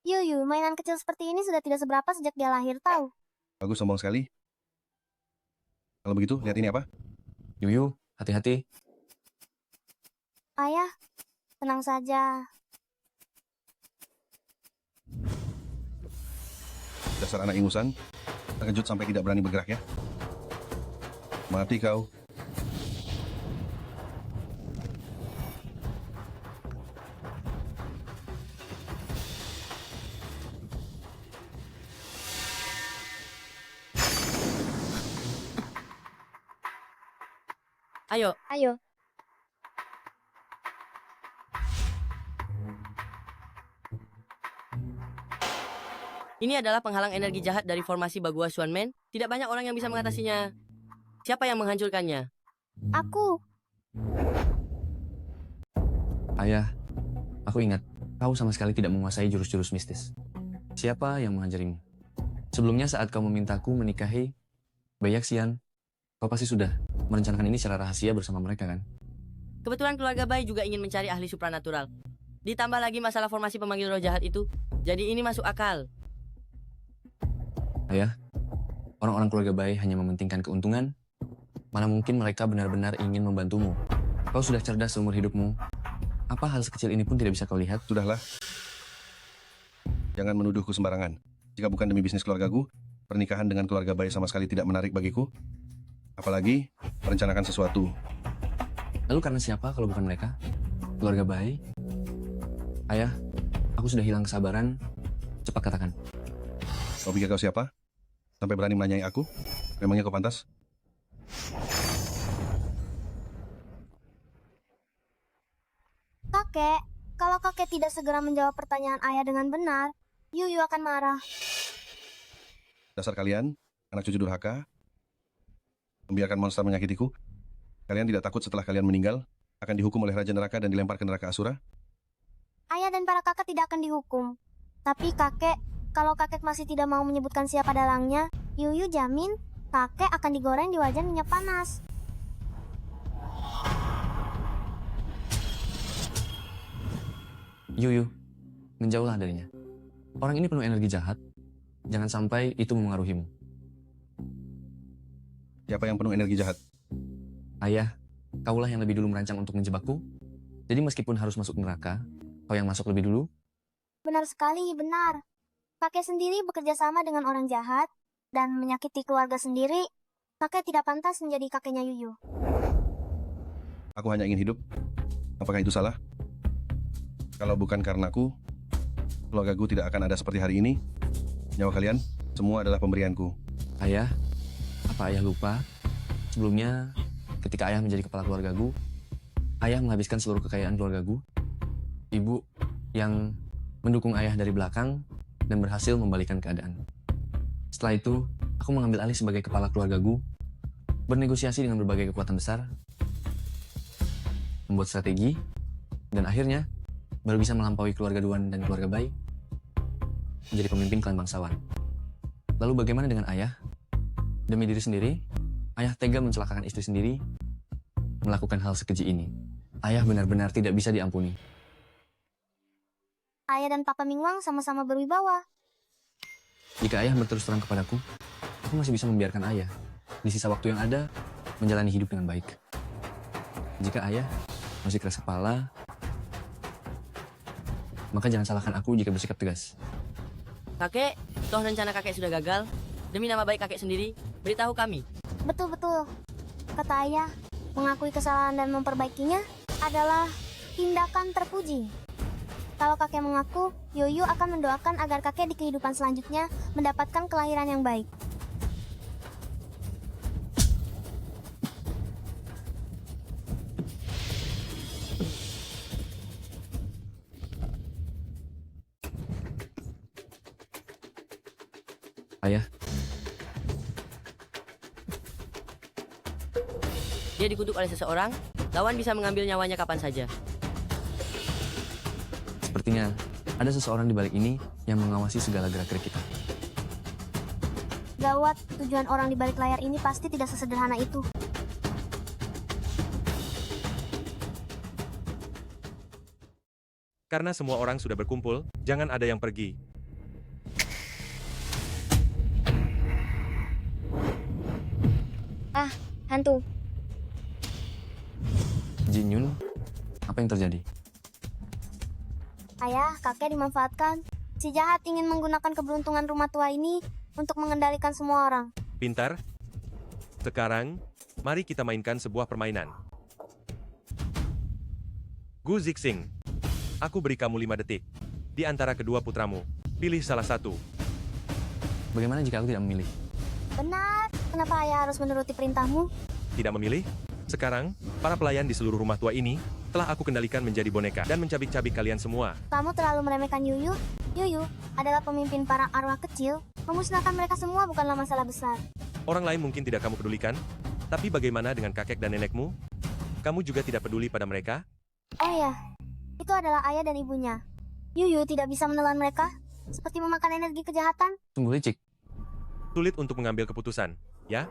Yuyu, mainan kecil seperti ini sudah tidak seberapa sejak dia lahir, tahu? Bagus, sombong sekali. Kalau begitu, lihat ini apa? Yuyu, hati-hati. Ayah, tenang saja. Dasar anak ingusan, terkejut sampai tidak berani bergerak ya. Mati kau. Ayo. Ayo. Ini adalah penghalang energi jahat dari formasi Bagua Xuanmen. Tidak banyak orang yang bisa mengatasinya. Siapa yang menghancurkannya? Aku. Ayah, aku ingat, kau sama sekali tidak menguasai jurus-jurus mistis. Siapa yang mengajarimu? Sebelumnya saat kau memintaku menikahi Bayak Xian, kau pasti sudah merencanakan ini secara rahasia bersama mereka kan? Kebetulan keluarga Bai juga ingin mencari ahli supranatural. Ditambah lagi masalah formasi pemanggil roh jahat itu. Jadi ini masuk akal. Ayah, orang-orang keluarga Bai hanya mementingkan keuntungan. Mana mungkin mereka benar-benar ingin membantumu. Kau sudah cerdas seumur hidupmu. Apa hal sekecil ini pun tidak bisa kau lihat? Sudahlah. Jangan menuduhku sembarangan. Jika bukan demi bisnis keluargaku, pernikahan dengan keluarga Bai sama sekali tidak menarik bagiku. Apalagi merencanakan sesuatu. Lalu karena siapa kalau bukan mereka? Keluarga Bai? Ayah, aku sudah hilang kesabaran. Cepat katakan. Kau pikir kau siapa? Sampai berani menanyai aku? Memangnya kau pantas? Kakek, kalau kakek tidak segera menjawab pertanyaan ayah dengan benar, Yuyu akan marah. Dasar kalian, anak cucu durhaka, membiarkan monster menyakitiku. Kalian tidak takut setelah kalian meninggal akan dihukum oleh Raja Neraka dan dilempar ke neraka Asura? Ayah dan para kakak tidak akan dihukum. Tapi kakek, kalau kakek masih tidak mau menyebutkan siapa dalangnya, Yuyu jamin kakek akan digoreng di wajan minyak panas. Yuyu, menjauhlah darinya. Orang ini penuh energi jahat. Jangan sampai itu memengaruhimu. Siapa yang penuh energi jahat? Ayah, kaulah yang lebih dulu merancang untuk menjebakku. Jadi meskipun harus masuk neraka, kau yang masuk lebih dulu. Benar sekali, benar. Kakek sendiri bekerja sama dengan orang jahat dan menyakiti keluarga sendiri. Kakek tidak pantas menjadi kakeknya Yuyu. Aku hanya ingin hidup. Apakah itu salah? Kalau bukan karena aku, keluargaku tidak akan ada seperti hari ini. Nyawa kalian, semua adalah pemberianku. Ayah, apa ayah lupa? Sebelumnya, ketika ayah menjadi kepala keluargaku, ayah menghabiskan seluruh kekayaan keluargaku. Ibu yang mendukung ayah dari belakang dan berhasil membalikan keadaan. Setelah itu, aku mengambil alih sebagai kepala keluargaku, bernegosiasi dengan berbagai kekuatan besar, membuat strategi, dan akhirnya baru bisa melampaui keluarga Duan dan keluarga Bai menjadi pemimpin klan bangsawan. Lalu bagaimana dengan ayah? Demi diri sendiri, ayah tega mencelakakan istri sendiri, melakukan hal sekeji ini. Ayah benar-benar tidak bisa diampuni. Ayah dan Papa Mingwang sama-sama berwibawa. Jika ayah berterus terang kepadaku, aku masih bisa membiarkan ayah di sisa waktu yang ada menjalani hidup dengan baik. Jika ayah masih keras kepala, maka jangan salahkan aku jika bersikap tegas. Kakek, toh rencana kakek sudah gagal. Demi nama baik kakek sendiri, beritahu kami. Betul-betul. Kata ayah, mengakui kesalahan dan memperbaikinya adalah tindakan terpuji. Kalau kakek mengaku, Yuyu akan mendoakan agar kakek di kehidupan selanjutnya mendapatkan kelahiran yang baik. Ayah, Dia dikutuk oleh seseorang, lawan bisa mengambil nyawanya kapan saja. sepertinya ada seseorang di balik ini yang mengawasi segala gerak-gerik kita. Gawat, tujuan orang di balik layar ini pasti tidak sesederhana itu. Karena semua orang sudah berkumpul, jangan ada yang pergi. Ah, hantu. Jin Yun, apa yang terjadi? Ayah, kakek dimanfaatkan. Si jahat ingin menggunakan keberuntungan rumah tua ini untuk mengendalikan semua orang. Pintar? Sekarang, mari kita mainkan sebuah permainan. Gu Zixing. Aku beri kamu 5 detik. Di antara kedua putramu, pilih salah satu. Bagaimana jika aku tidak memilih? Benar, kenapa ayah harus menuruti perintahmu? Tidak memilih? Sekarang, para pelayan di seluruh rumah tua ini telah aku kendalikan menjadi boneka dan mencabik-cabik kalian semua. Kamu terlalu meremehkan Yuyu. Yuyu adalah pemimpin para arwah kecil. Memusnahkan mereka semua bukanlah masalah besar. Orang lain mungkin tidak kamu pedulikan, tapi bagaimana dengan kakek dan nenekmu? Kamu juga tidak peduli pada mereka? Oh ya, itu adalah ayah dan ibunya. Yuyu tidak bisa menelan mereka, seperti memakan energi kejahatan. Sungguh licik. Sulit untuk mengambil keputusan, ya?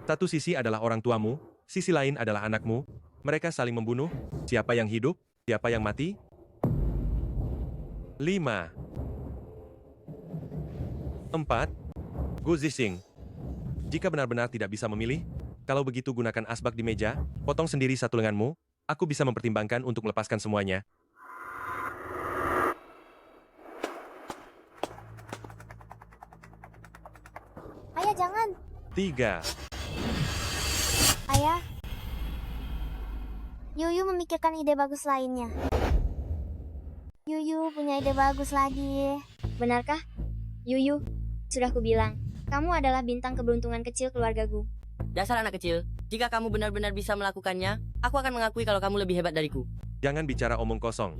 Satu sisi adalah orang tuamu, sisi lain adalah anakmu. Mereka saling membunuh. Siapa yang hidup, siapa yang mati? 5, 4. Gu Zixing. Jika benar-benar tidak bisa memilih, kalau begitu gunakan asbak di meja, potong sendiri satu lenganmu, aku bisa mempertimbangkan untuk melepaskan semuanya. Ayah, jangan. 3. Ayah. Yuyu memikirkan ide bagus lainnya. Yuyu punya ide bagus lagi. Benarkah? Yuyu, sudah kubilang, kamu adalah bintang keberuntungan kecil keluarga Gu. Dasar anak kecil, jika kamu benar-benar bisa melakukannya, aku akan mengakui kalau kamu lebih hebat dariku. Jangan bicara omong kosong.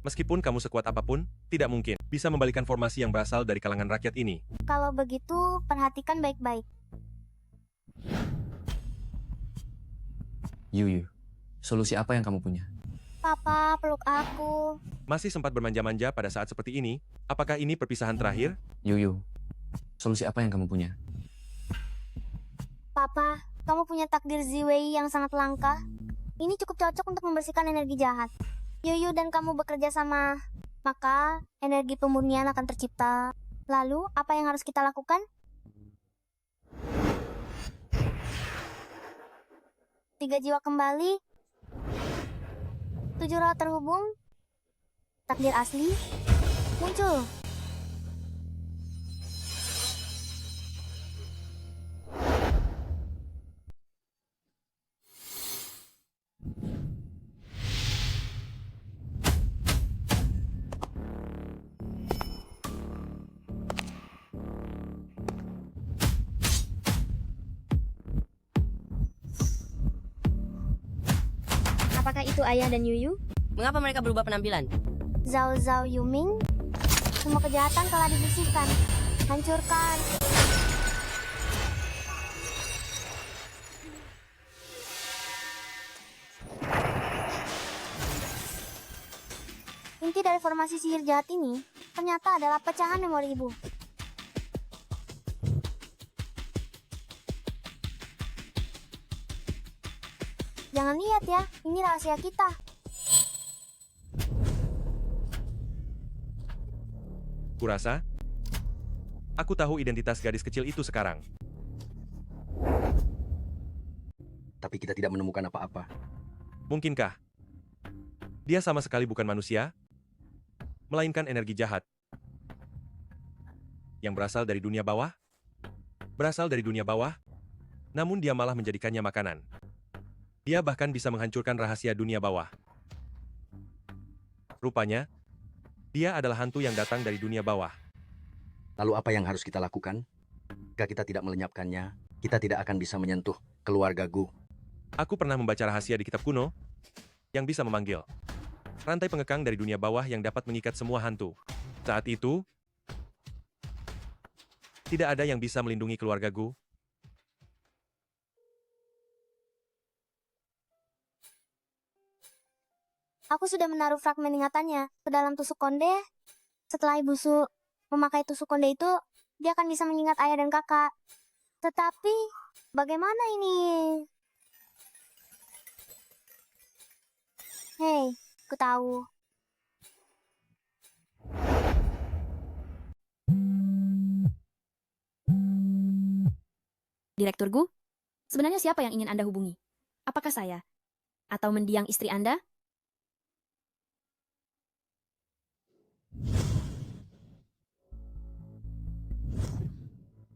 Meskipun kamu sekuat apapun, tidak mungkin bisa membalikan formasi yang berasal dari kalangan rakyat ini. Kalau begitu, perhatikan baik-baik. Yuyu, solusi apa yang kamu punya? Papa, peluk aku. Masih sempat bermanja-manja pada saat seperti ini? Apakah ini perpisahan terakhir? Yuyu, solusi apa yang kamu punya? Papa, kamu punya takdir Ziwei yang sangat langka. Ini cukup cocok untuk membersihkan energi jahat. Yuyu dan kamu bekerja sama, maka energi pemurnian akan tercipta. Lalu, apa yang harus kita lakukan? 3 jiwa kembali. 7 roh terhubung. Takdir asli muncul. Apakah itu ayah dan Yuyu? Mengapa mereka berubah penampilan? Zhao Zhao Yuming. Semua kejahatan telah dibersihkan. Hancurkan. Inti dari formasi sihir jahat ini ternyata adalah pecahan memori ibu. Jangan lihat ya, ini rahasia kita. Kurasa, aku tahu identitas gadis kecil itu sekarang. Tapi kita tidak menemukan apa-apa. Mungkinkah dia sama sekali bukan manusia, melainkan energi jahat yang berasal dari dunia bawah? Berasal dari dunia bawah, namun dia malah menjadikannya makanan. Dia bahkan bisa menghancurkan rahasia dunia bawah. Rupanya, dia adalah hantu yang datang dari dunia bawah. Lalu apa yang harus kita lakukan? Jika kita tidak melenyapkannya, kita tidak akan bisa menyentuh keluarga Gu. Aku pernah membaca rahasia di kitab kuno yang bisa memanggil rantai pengekang dari dunia bawah yang dapat mengikat semua hantu. Saat itu, Tidak ada yang bisa melindungi keluarga Gu. Aku sudah menaruh fragmen ingatannya ke dalam tusuk konde. Setelah Ibu Su memakai tusuk konde itu, dia akan bisa mengingat ayah dan kakak. Tetapi, bagaimana ini? Hei, aku tahu. Direktur Gu, sebenarnya siapa yang ingin Anda hubungi? Apakah saya? Atau mendiang istri Anda?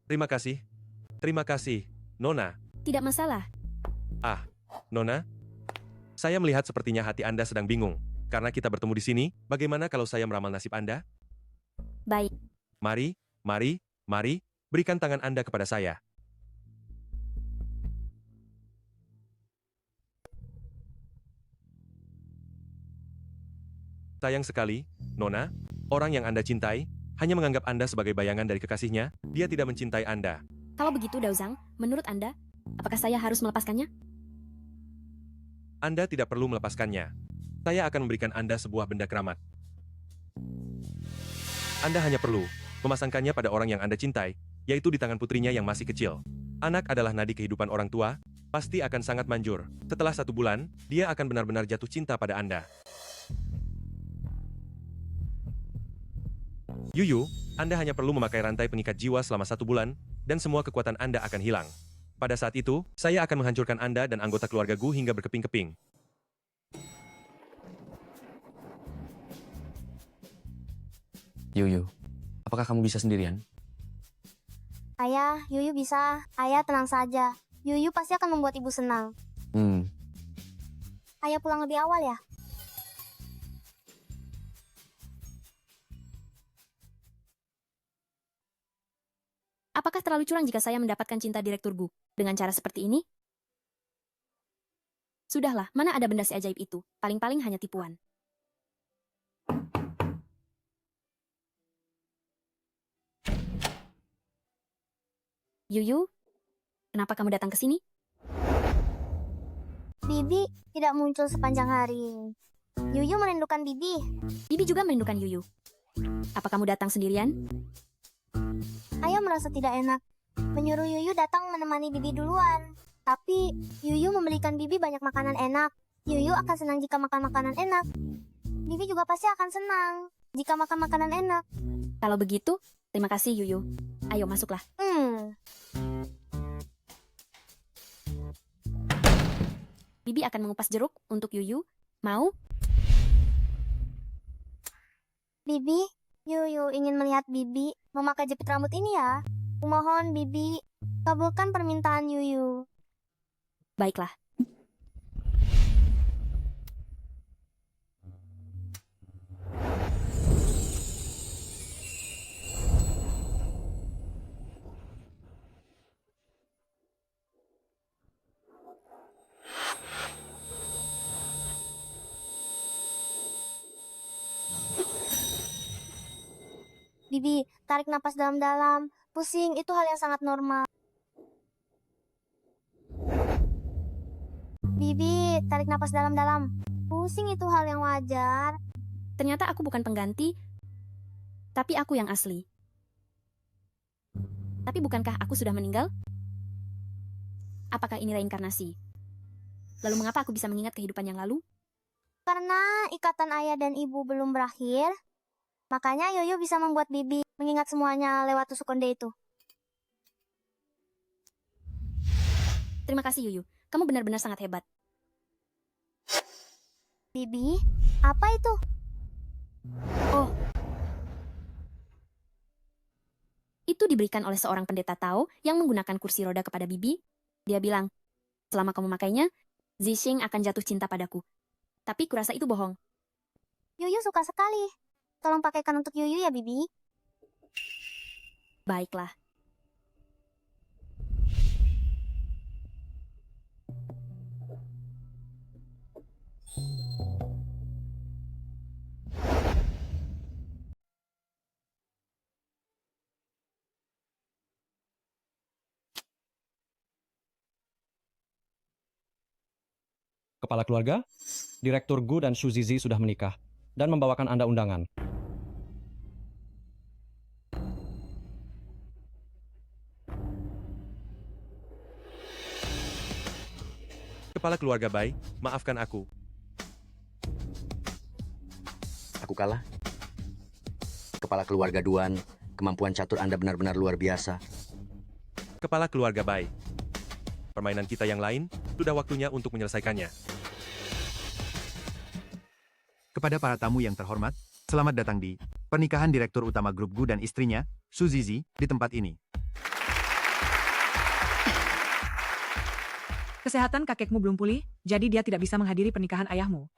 Terima kasih. Terima kasih, Nona. Tidak masalah. Ah, Nona. Saya melihat sepertinya hati Anda sedang bingung. Karena kita bertemu di sini, bagaimana kalau saya meramal nasib Anda? Baik. Mari, berikan tangan Anda kepada saya. Sayang sekali, Nona, orang yang Anda cintai, hanya menganggap Anda sebagai bayangan dari kekasihnya, dia tidak mencintai Anda. Kalau begitu, Daozang, menurut Anda, apakah saya harus melepaskannya? Anda tidak perlu melepaskannya. Saya akan memberikan Anda sebuah benda keramat. Anda hanya perlu memasangkannya pada orang yang Anda cintai, yaitu di tangan putrinya yang masih kecil. Anak adalah nadi kehidupan orang tua, pasti akan sangat manjur. Setelah 1 bulan, dia akan benar-benar jatuh cinta pada Anda. Yuyu, Anda hanya perlu memakai rantai pengikat jiwa selama 1 bulan, dan semua kekuatan Anda akan hilang. Pada saat itu, saya akan menghancurkan Anda dan anggota keluarga Gu hingga berkeping-keping. Yuyu, apakah kamu bisa sendirian? Ayah, Yuyu bisa. Ayah tenang saja. Yuyu pasti akan membuat Ibu senang. Ayah pulang lebih awal ya? Apakah terlalu curang jika saya mendapatkan cinta Direktur Gu dengan cara seperti ini? Sudahlah, mana ada benda si ajaib itu? Paling-paling hanya tipuan. Yuyu, kenapa kamu datang ke sini? Bibi tidak muncul sepanjang hari. Yuyu merindukan Bibi. Bibi juga merindukan Yuyu. Apa kamu datang sendirian? Ayah merasa tidak enak menyuruh Yuyu datang menemani Bibi duluan. Tapi Yuyu membelikan Bibi banyak makanan enak. Yuyu akan senang jika makan makanan enak. Bibi juga pasti akan senang jika makan makanan enak. Kalau begitu, terima kasih Yuyu. Ayo masuklah. Bibi akan mengupas jeruk untuk Yuyu. Mau? Bibi, Yuyu ingin melihat Bibi memakai jepit rambut ini ya. Kumohon Bibi, kabulkan permintaan Yuyu. Baiklah. Bibi, tarik napas dalam-dalam. Pusing, itu hal yang sangat normal. Bibi, tarik napas dalam-dalam. Pusing itu hal yang wajar. Ternyata aku bukan pengganti, tapi aku yang asli. Tapi bukankah aku sudah meninggal? Apakah ini reinkarnasi? Lalu mengapa aku bisa mengingat kehidupan yang lalu? Karena ikatan ayah dan ibu belum berakhir, makanya Yuyu bisa membuat Bibi mengingat semuanya lewat tusuk konde itu. Terima kasih Yuyu, kamu benar-benar sangat hebat. Bibi, apa itu? Oh, itu diberikan oleh seorang pendeta Tao yang menggunakan kursi roda kepada Bibi. Dia bilang, selama kamu memakainya, Zixing akan jatuh cinta padaku. Tapi kurasa itu bohong. Yuyu suka sekali. Tolong pakaikan untuk Yuyu ya, Bibi. Baiklah. Kepala keluarga, Direktur Gu dan Shu Zizi sudah menikah dan membawakan Anda undangan. Kepala keluarga Bai, maafkan aku. Aku kalah. Kepala keluarga Duan, kemampuan catur Anda benar-benar luar biasa. Kepala keluarga Bai. Permainan kita yang lain, sudah waktunya untuk menyelesaikannya. Kepada para tamu yang terhormat, selamat datang di pernikahan Direktur Utama Grup Gu dan istrinya, Shu Zizi, di tempat ini. Kesehatan kakekmu belum pulih, jadi dia tidak bisa menghadiri pernikahan ayahmu.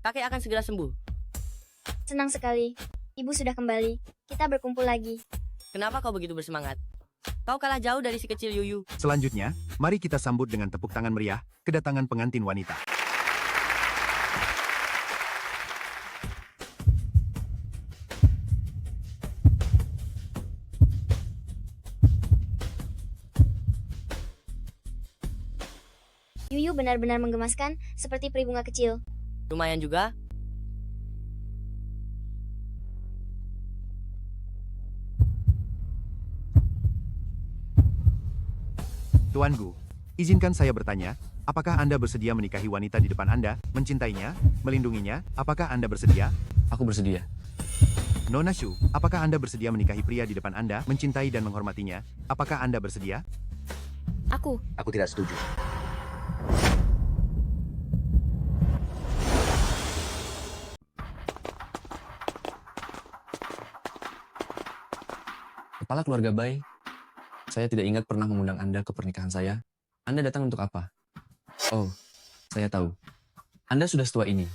Kakek akan segera sembuh. Senang sekali. Ibu sudah kembali. Kita berkumpul lagi. Kenapa kau begitu bersemangat? Kau kalah jauh dari si kecil Yuyu. Selanjutnya, mari kita sambut dengan tepuk tangan meriah kedatangan pengantin wanita. Yuyu benar-benar menggemaskan, seperti peri bunga kecil. Lumayan juga. Tuan Gu, izinkan saya bertanya, apakah Anda bersedia menikahi wanita di depan Anda, mencintainya, melindunginya? Apakah Anda bersedia? Aku bersedia. Nona Shu, apakah Anda bersedia menikahi pria di depan Anda, mencintai dan menghormatinya? Apakah Anda bersedia? Aku tidak setuju. Kepala keluarga Bai, saya tidak ingat pernah mengundang Anda ke pernikahan saya. Anda datang untuk apa? Oh, saya tahu. Anda sudah setua ini.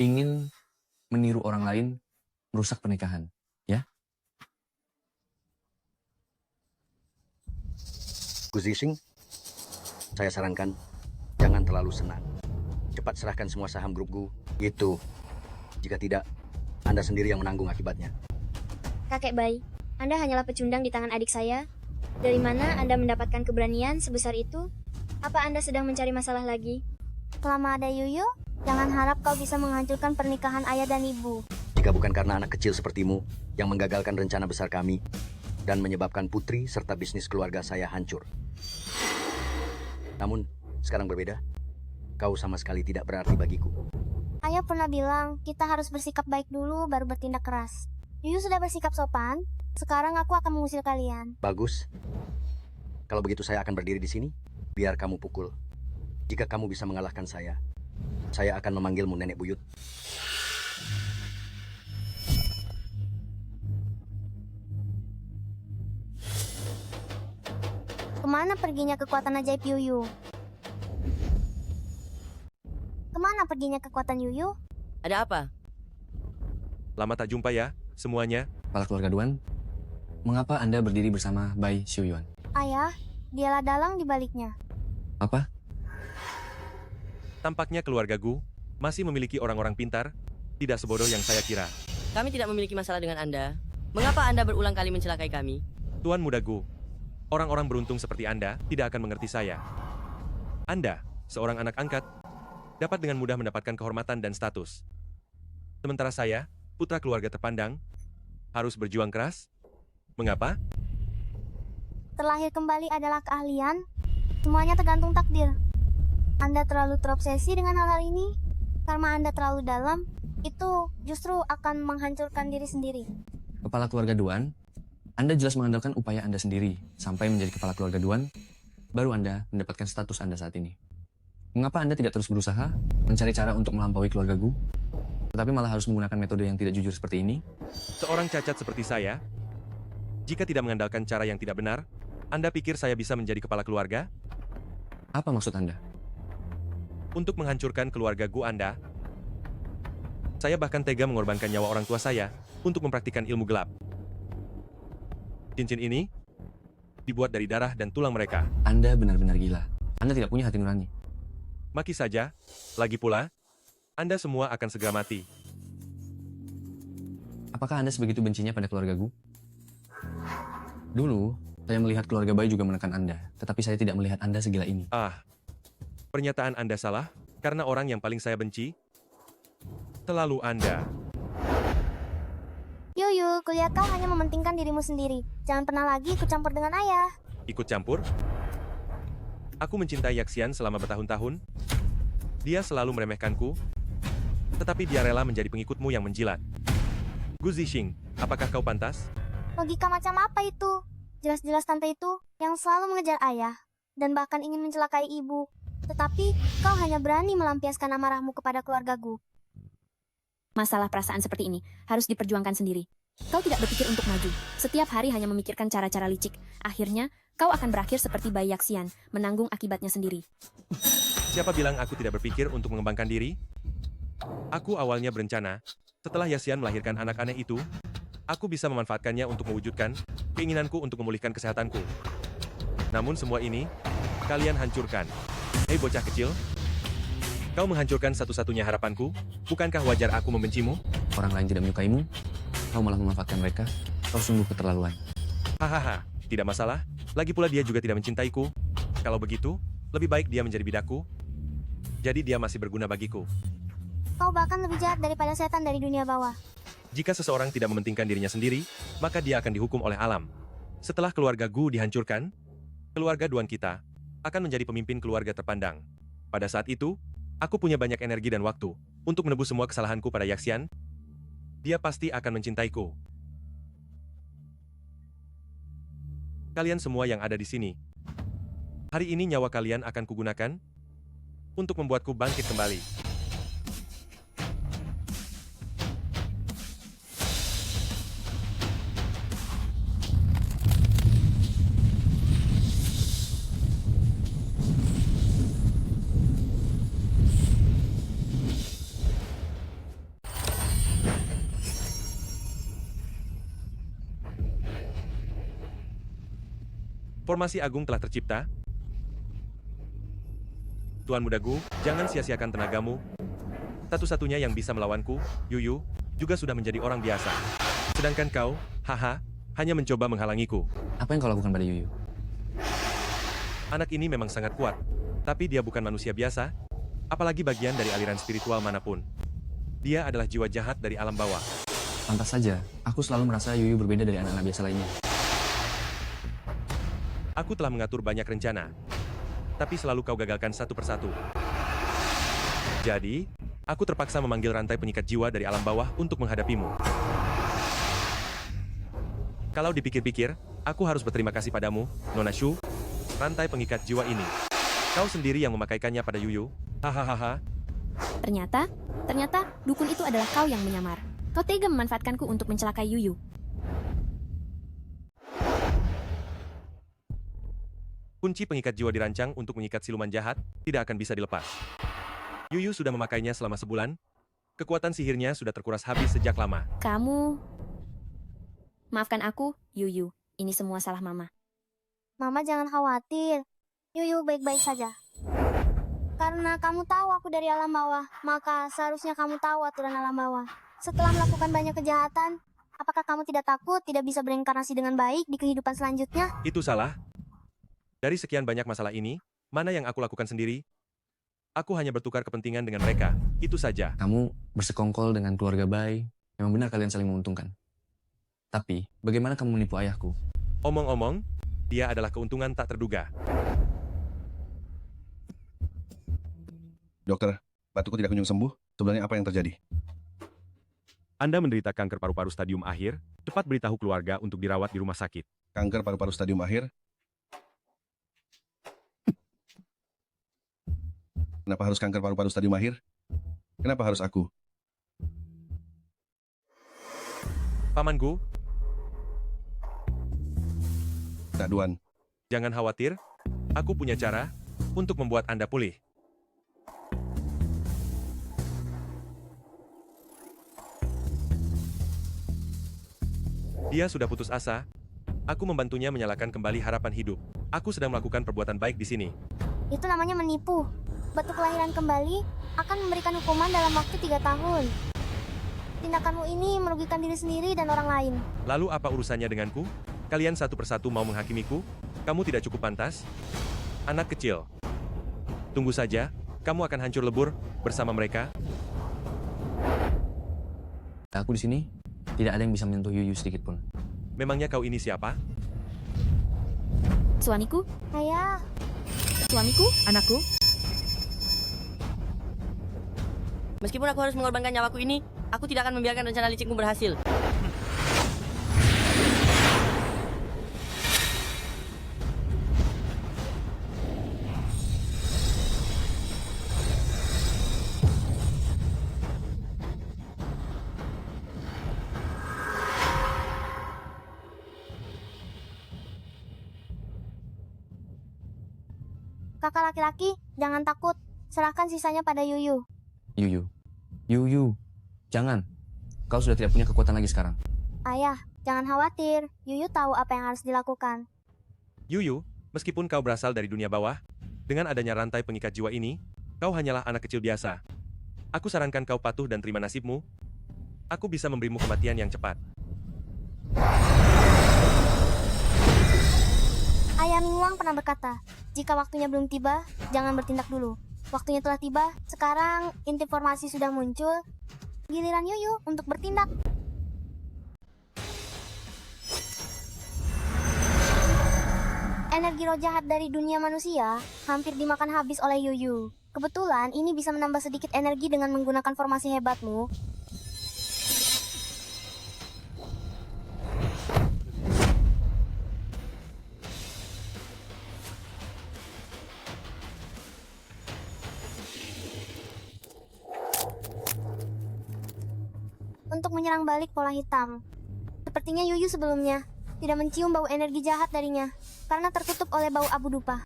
Ingin meniru orang lain, merusak pernikahan. Ya? Gu Zixing, saya sarankan, jangan terlalu senang. Cepat serahkan semua saham grup Gu. Gitu. Jika tidak, Anda sendiri yang menanggung akibatnya. Kakek Bai, Anda hanyalah pecundang di tangan adik saya. Dari mana Anda mendapatkan keberanian sebesar itu? Apa Anda sedang mencari masalah lagi? Selama ada Yuyu, jangan harap kau bisa menghancurkan pernikahan ayah dan ibu. Jika bukan karena anak kecil sepertimu yang menggagalkan rencana besar kami dan menyebabkan putri serta bisnis keluarga saya hancur. Namun, sekarang berbeda. Kau sama sekali tidak berarti bagiku. Ayah pernah bilang, kita harus bersikap baik dulu baru bertindak keras. Yuyu sudah bersikap sopan, sekarang aku akan mengusir kalian. Bagus. Kalau begitu saya akan berdiri di sini, biar kamu pukul. Jika kamu bisa mengalahkan saya akan memanggilmu nenek buyut. Kemana perginya kekuatan ajaib Yuyu? Kemana perginya kekuatan Yuyu? Ada apa? Lama tak jumpa ya, semuanya. Kepala keluarga Duan, mengapa Anda berdiri bersama Bai Xiuyuan? Ayah, dialah dalang di baliknya. Apa? Tampaknya keluarga Gu masih memiliki orang-orang pintar, tidak sebodoh yang saya kira. Kami tidak memiliki masalah dengan Anda. Mengapa Anda berulang kali mencelakai kami? Tuan muda Gu, orang-orang beruntung seperti Anda tidak akan mengerti saya. Anda, seorang anak angkat, dapat dengan mudah mendapatkan kehormatan dan status. Sementara saya, putra keluarga terpandang, harus berjuang keras. Mengapa? Terlahir kembali adalah keahlian. Semuanya tergantung takdir. Anda terlalu terobsesi dengan hal-hal ini. Karena Anda terlalu dalam, itu justru akan menghancurkan diri sendiri. Kepala keluarga Duan, Anda jelas mengandalkan upaya Anda sendiri. Sampai menjadi kepala keluarga Duan, baru Anda mendapatkan status Anda saat ini. Mengapa Anda tidak terus berusaha, mencari cara untuk melampaui keluarga Gu, tetapi malah harus menggunakan metode yang tidak jujur seperti ini? Seorang cacat seperti saya, jika tidak mengandalkan cara yang tidak benar, Anda pikir saya bisa menjadi kepala keluarga? Apa maksud Anda? Untuk menghancurkan keluarga Gu Anda, saya bahkan tega mengorbankan nyawa orang tua saya untuk mempraktikkan ilmu gelap. Cincin ini dibuat dari darah dan tulang mereka. Anda benar-benar gila. Anda tidak punya hati nurani. Maki saja, lagi pula, Anda semua akan segera mati. Apakah Anda sebegitu bencinya pada keluarga Gu? Dulu, saya melihat keluarga Bai juga menekan Anda, tetapi saya tidak melihat Anda segila ini. Pernyataan Anda salah, karena orang yang paling saya benci, terlalu Anda. Yuyu, kulihat kau hanya mementingkan dirimu sendiri. Jangan pernah lagi ikut campur dengan ayah. Ikut campur? Aku mencintai Yaxian selama bertahun-tahun. Dia selalu meremehkanku, tetapi dia rela menjadi pengikutmu yang menjilat. Gu Zixing, apakah kau pantas? Logika macam apa itu? Jelas-jelas tante itu yang selalu mengejar ayah, dan bahkan ingin mencelakai ibu. Tetapi, kau hanya berani melampiaskan amarahmu kepada keluarga Gu. Masalah perasaan seperti ini harus diperjuangkan sendiri. Kau tidak berpikir untuk maju. Setiap hari hanya memikirkan cara-cara licik. Akhirnya, kau akan berakhir seperti bayi Yaxian, menanggung akibatnya sendiri. Siapa bilang aku tidak berpikir untuk mengembangkan diri? Aku awalnya berencana, setelah Yaxian melahirkan anak aneh itu, aku bisa memanfaatkannya untuk mewujudkan keinginanku untuk memulihkan kesehatanku. Namun semua ini, kalian hancurkan. Hei bocah kecil, kau menghancurkan satu-satunya harapanku. Bukankah wajar aku membencimu? Orang lain tidak menyukaimu, kau malah memanfaatkan mereka. Kau sungguh keterlaluan. Hahaha, tidak masalah. Lagi pula dia juga tidak mencintaiku. Kalau begitu, lebih baik dia menjadi bidaku. Jadi dia masih berguna bagiku. Kau bahkan lebih jahat daripada setan dari dunia bawah. Jika seseorang tidak mementingkan dirinya sendiri, maka dia akan dihukum oleh alam. Setelah keluarga Gu dihancurkan, keluarga Duan kita akan menjadi pemimpin keluarga terpandang. Pada saat itu, aku punya banyak energi dan waktu untuk menebus semua kesalahanku pada Yaxian. Dia pasti akan mencintaiku. Kalian semua yang ada di sini, hari ini nyawa kalian akan kugunakan untuk membuatku bangkit kembali. Formasi agung telah tercipta. Tuan Muda Gu, jangan sia-siakan tenagamu. Satu-satunya yang bisa melawanku, Yuyu, juga sudah menjadi orang biasa. Sedangkan kau, haha, hanya mencoba menghalangiku. Apa yang kau lakukan pada Yuyu? Anak ini memang sangat kuat, tapi dia bukan manusia biasa, apalagi bagian dari aliran spiritual manapun. Dia adalah jiwa jahat dari alam bawah. Pantas saja, aku selalu merasa Yuyu berbeda dari anak-anak biasa lainnya. Aku telah mengatur banyak rencana, tapi selalu kau gagalkan satu persatu. Jadi, aku terpaksa memanggil rantai pengikat jiwa dari alam bawah untuk menghadapimu. Kalau dipikir-pikir, aku harus berterima kasih padamu, Nona Shu, rantai pengikat jiwa ini. Kau sendiri yang memakaikannya pada Yuyu. Hahaha. Ternyata dukun itu adalah kau yang menyamar. Kau tega memanfaatkanku untuk mencelakai Yuyu. Kunci pengikat jiwa dirancang untuk mengikat siluman jahat, tidak akan bisa dilepas. Yuyu sudah memakainya selama sebulan. Kekuatan sihirnya sudah terkuras habis sejak lama. Kamu... Maafkan aku, Yuyu. Ini semua salah Mama. Mama jangan khawatir. Yuyu baik-baik saja. Karena kamu tahu aku dari alam bawah, maka seharusnya kamu tahu aturan alam bawah. Setelah melakukan banyak kejahatan, apakah kamu tidak takut tidak bisa bereinkarnasi dengan baik di kehidupan selanjutnya? Itu salah. Dari sekian banyak masalah ini, mana yang aku lakukan sendiri? Aku hanya bertukar kepentingan dengan mereka, itu saja. Kamu bersekongkol dengan keluarga Bai, memang benar kalian saling menguntungkan. Tapi, bagaimana kamu menipu ayahku? Omong-omong, dia adalah keuntungan tak terduga. Dokter, batuku tidak kunjung sembuh. Sebenarnya apa yang terjadi? Anda menderita kanker paru-paru stadium akhir, cepat beritahu keluarga untuk dirawat di rumah sakit. Kanker paru-paru stadium akhir? Kenapa harus kanker paru-paru stadium akhir? Kenapa harus aku? Paman Gu, Nak Duan, jangan khawatir, aku punya cara untuk membuat Anda pulih. Dia sudah putus asa. Aku membantunya menyalakan kembali harapan hidup. Aku sedang melakukan perbuatan baik di sini. Itu namanya menipu. Batu kelahiran kembali akan memberikan hukuman dalam waktu 3 tahun. Tindakanmu ini merugikan diri sendiri dan orang lain. Lalu apa urusannya denganku? Kalian satu persatu mau menghakimiku? Kamu tidak cukup pantas? Anak kecil. Tunggu saja, kamu akan hancur lebur bersama mereka. Aku di sini, tidak ada yang bisa menyentuh Yuyu sedikit pun. Memangnya kau ini siapa? Suamiku? Ayah, Suamiku? Anakku, Meskipun aku harus mengorbankan nyawaku ini, aku tidak akan membiarkan rencana licikmu berhasil. kakak laki-laki, jangan takut. Serahkan sisanya pada Yuyu. Yuyu, jangan. Kau sudah tidak punya kekuatan lagi sekarang. Ayah, jangan khawatir. Yuyu tahu apa yang harus dilakukan. Yuyu, meskipun kau berasal dari dunia bawah, dengan adanya rantai pengikat jiwa ini, kau hanyalah anak kecil biasa. Aku sarankan kau patuh dan terima nasibmu. Aku bisa memberimu kematian yang cepat. Ayah Mingwang pernah berkata, jika waktunya belum tiba, jangan bertindak dulu. Waktunya telah tiba, sekarang informasi sudah muncul. Giliran Yuyu untuk bertindak. Energi roh jahat dari dunia manusia hampir dimakan habis oleh Yuyu. Kebetulan ini bisa menambah sedikit energi dengan menggunakan formasi hebatmu. Untuk menyerang balik pola hitam. Sepertinya Yuyu sebelumnya tidak mencium bau energi jahat darinya karena tertutup oleh bau abu dupa.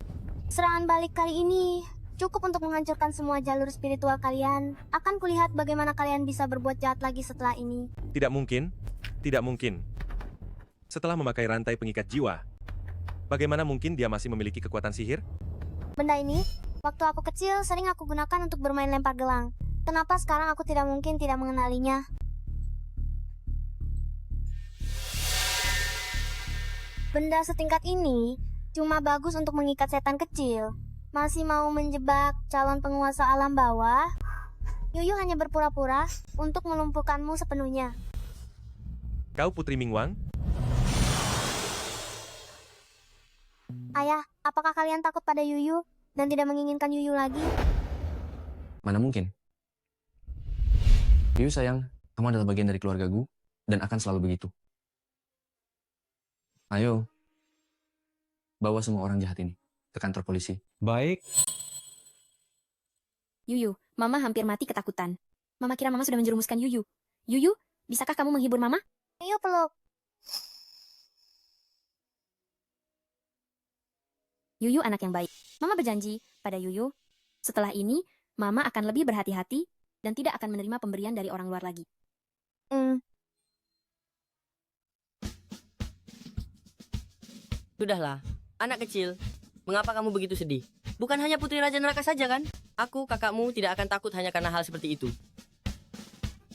Serangan balik kali ini cukup untuk menghancurkan semua jalur spiritual kalian. Akan kulihat bagaimana kalian bisa berbuat jahat lagi setelah ini. Tidak mungkin. Tidak mungkin. Setelah memakai rantai pengikat jiwa, bagaimana mungkin dia masih memiliki kekuatan sihir? Benda ini, waktu aku kecil sering aku gunakan untuk bermain lempar gelang. Kenapa sekarang aku tidak mungkin tidak mengenalinya? Benda setingkat ini cuma bagus untuk mengikat setan kecil. Masih mau menjebak calon penguasa alam bawah? Yuyu hanya berpura-pura untuk melumpuhkanmu sepenuhnya. Kau Putri Mingwang? Ayah, apakah kalian takut pada Yuyu dan tidak menginginkan Yuyu lagi? Mana mungkin? Yuyu sayang, kamu adalah bagian dari keluarga Gu dan akan selalu begitu. Ayo, bawa semua orang jahat ini ke kantor polisi. Baik. Yuyu, Mama hampir mati ketakutan. Mama kira Mama sudah menjerumuskan Yuyu. Yuyu, bisakah kamu menghibur Mama? Ayo peluk. Yuyu anak yang baik. Mama berjanji pada Yuyu, setelah ini Mama akan lebih berhati-hati dan tidak akan menerima pemberian dari orang luar lagi. Sudahlah, anak kecil. Mengapa kamu begitu sedih? Bukan hanya Putri Raja Neraka saja kan? Aku, kakakmu, tidak akan takut hanya karena hal seperti itu.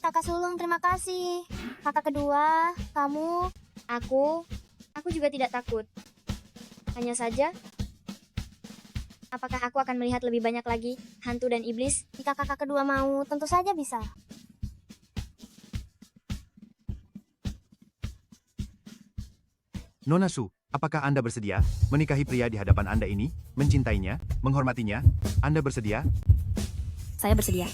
Kakak sulung, terima kasih. Kakak kedua, kamu. Aku juga tidak takut. Hanya saja, apakah aku akan melihat lebih banyak lagi hantu dan iblis? Jika kakak kedua mau, tentu saja bisa. Nona Su, apakah Anda bersedia menikahi pria di hadapan Anda ini, mencintainya, menghormatinya? Anda bersedia? Saya bersedia.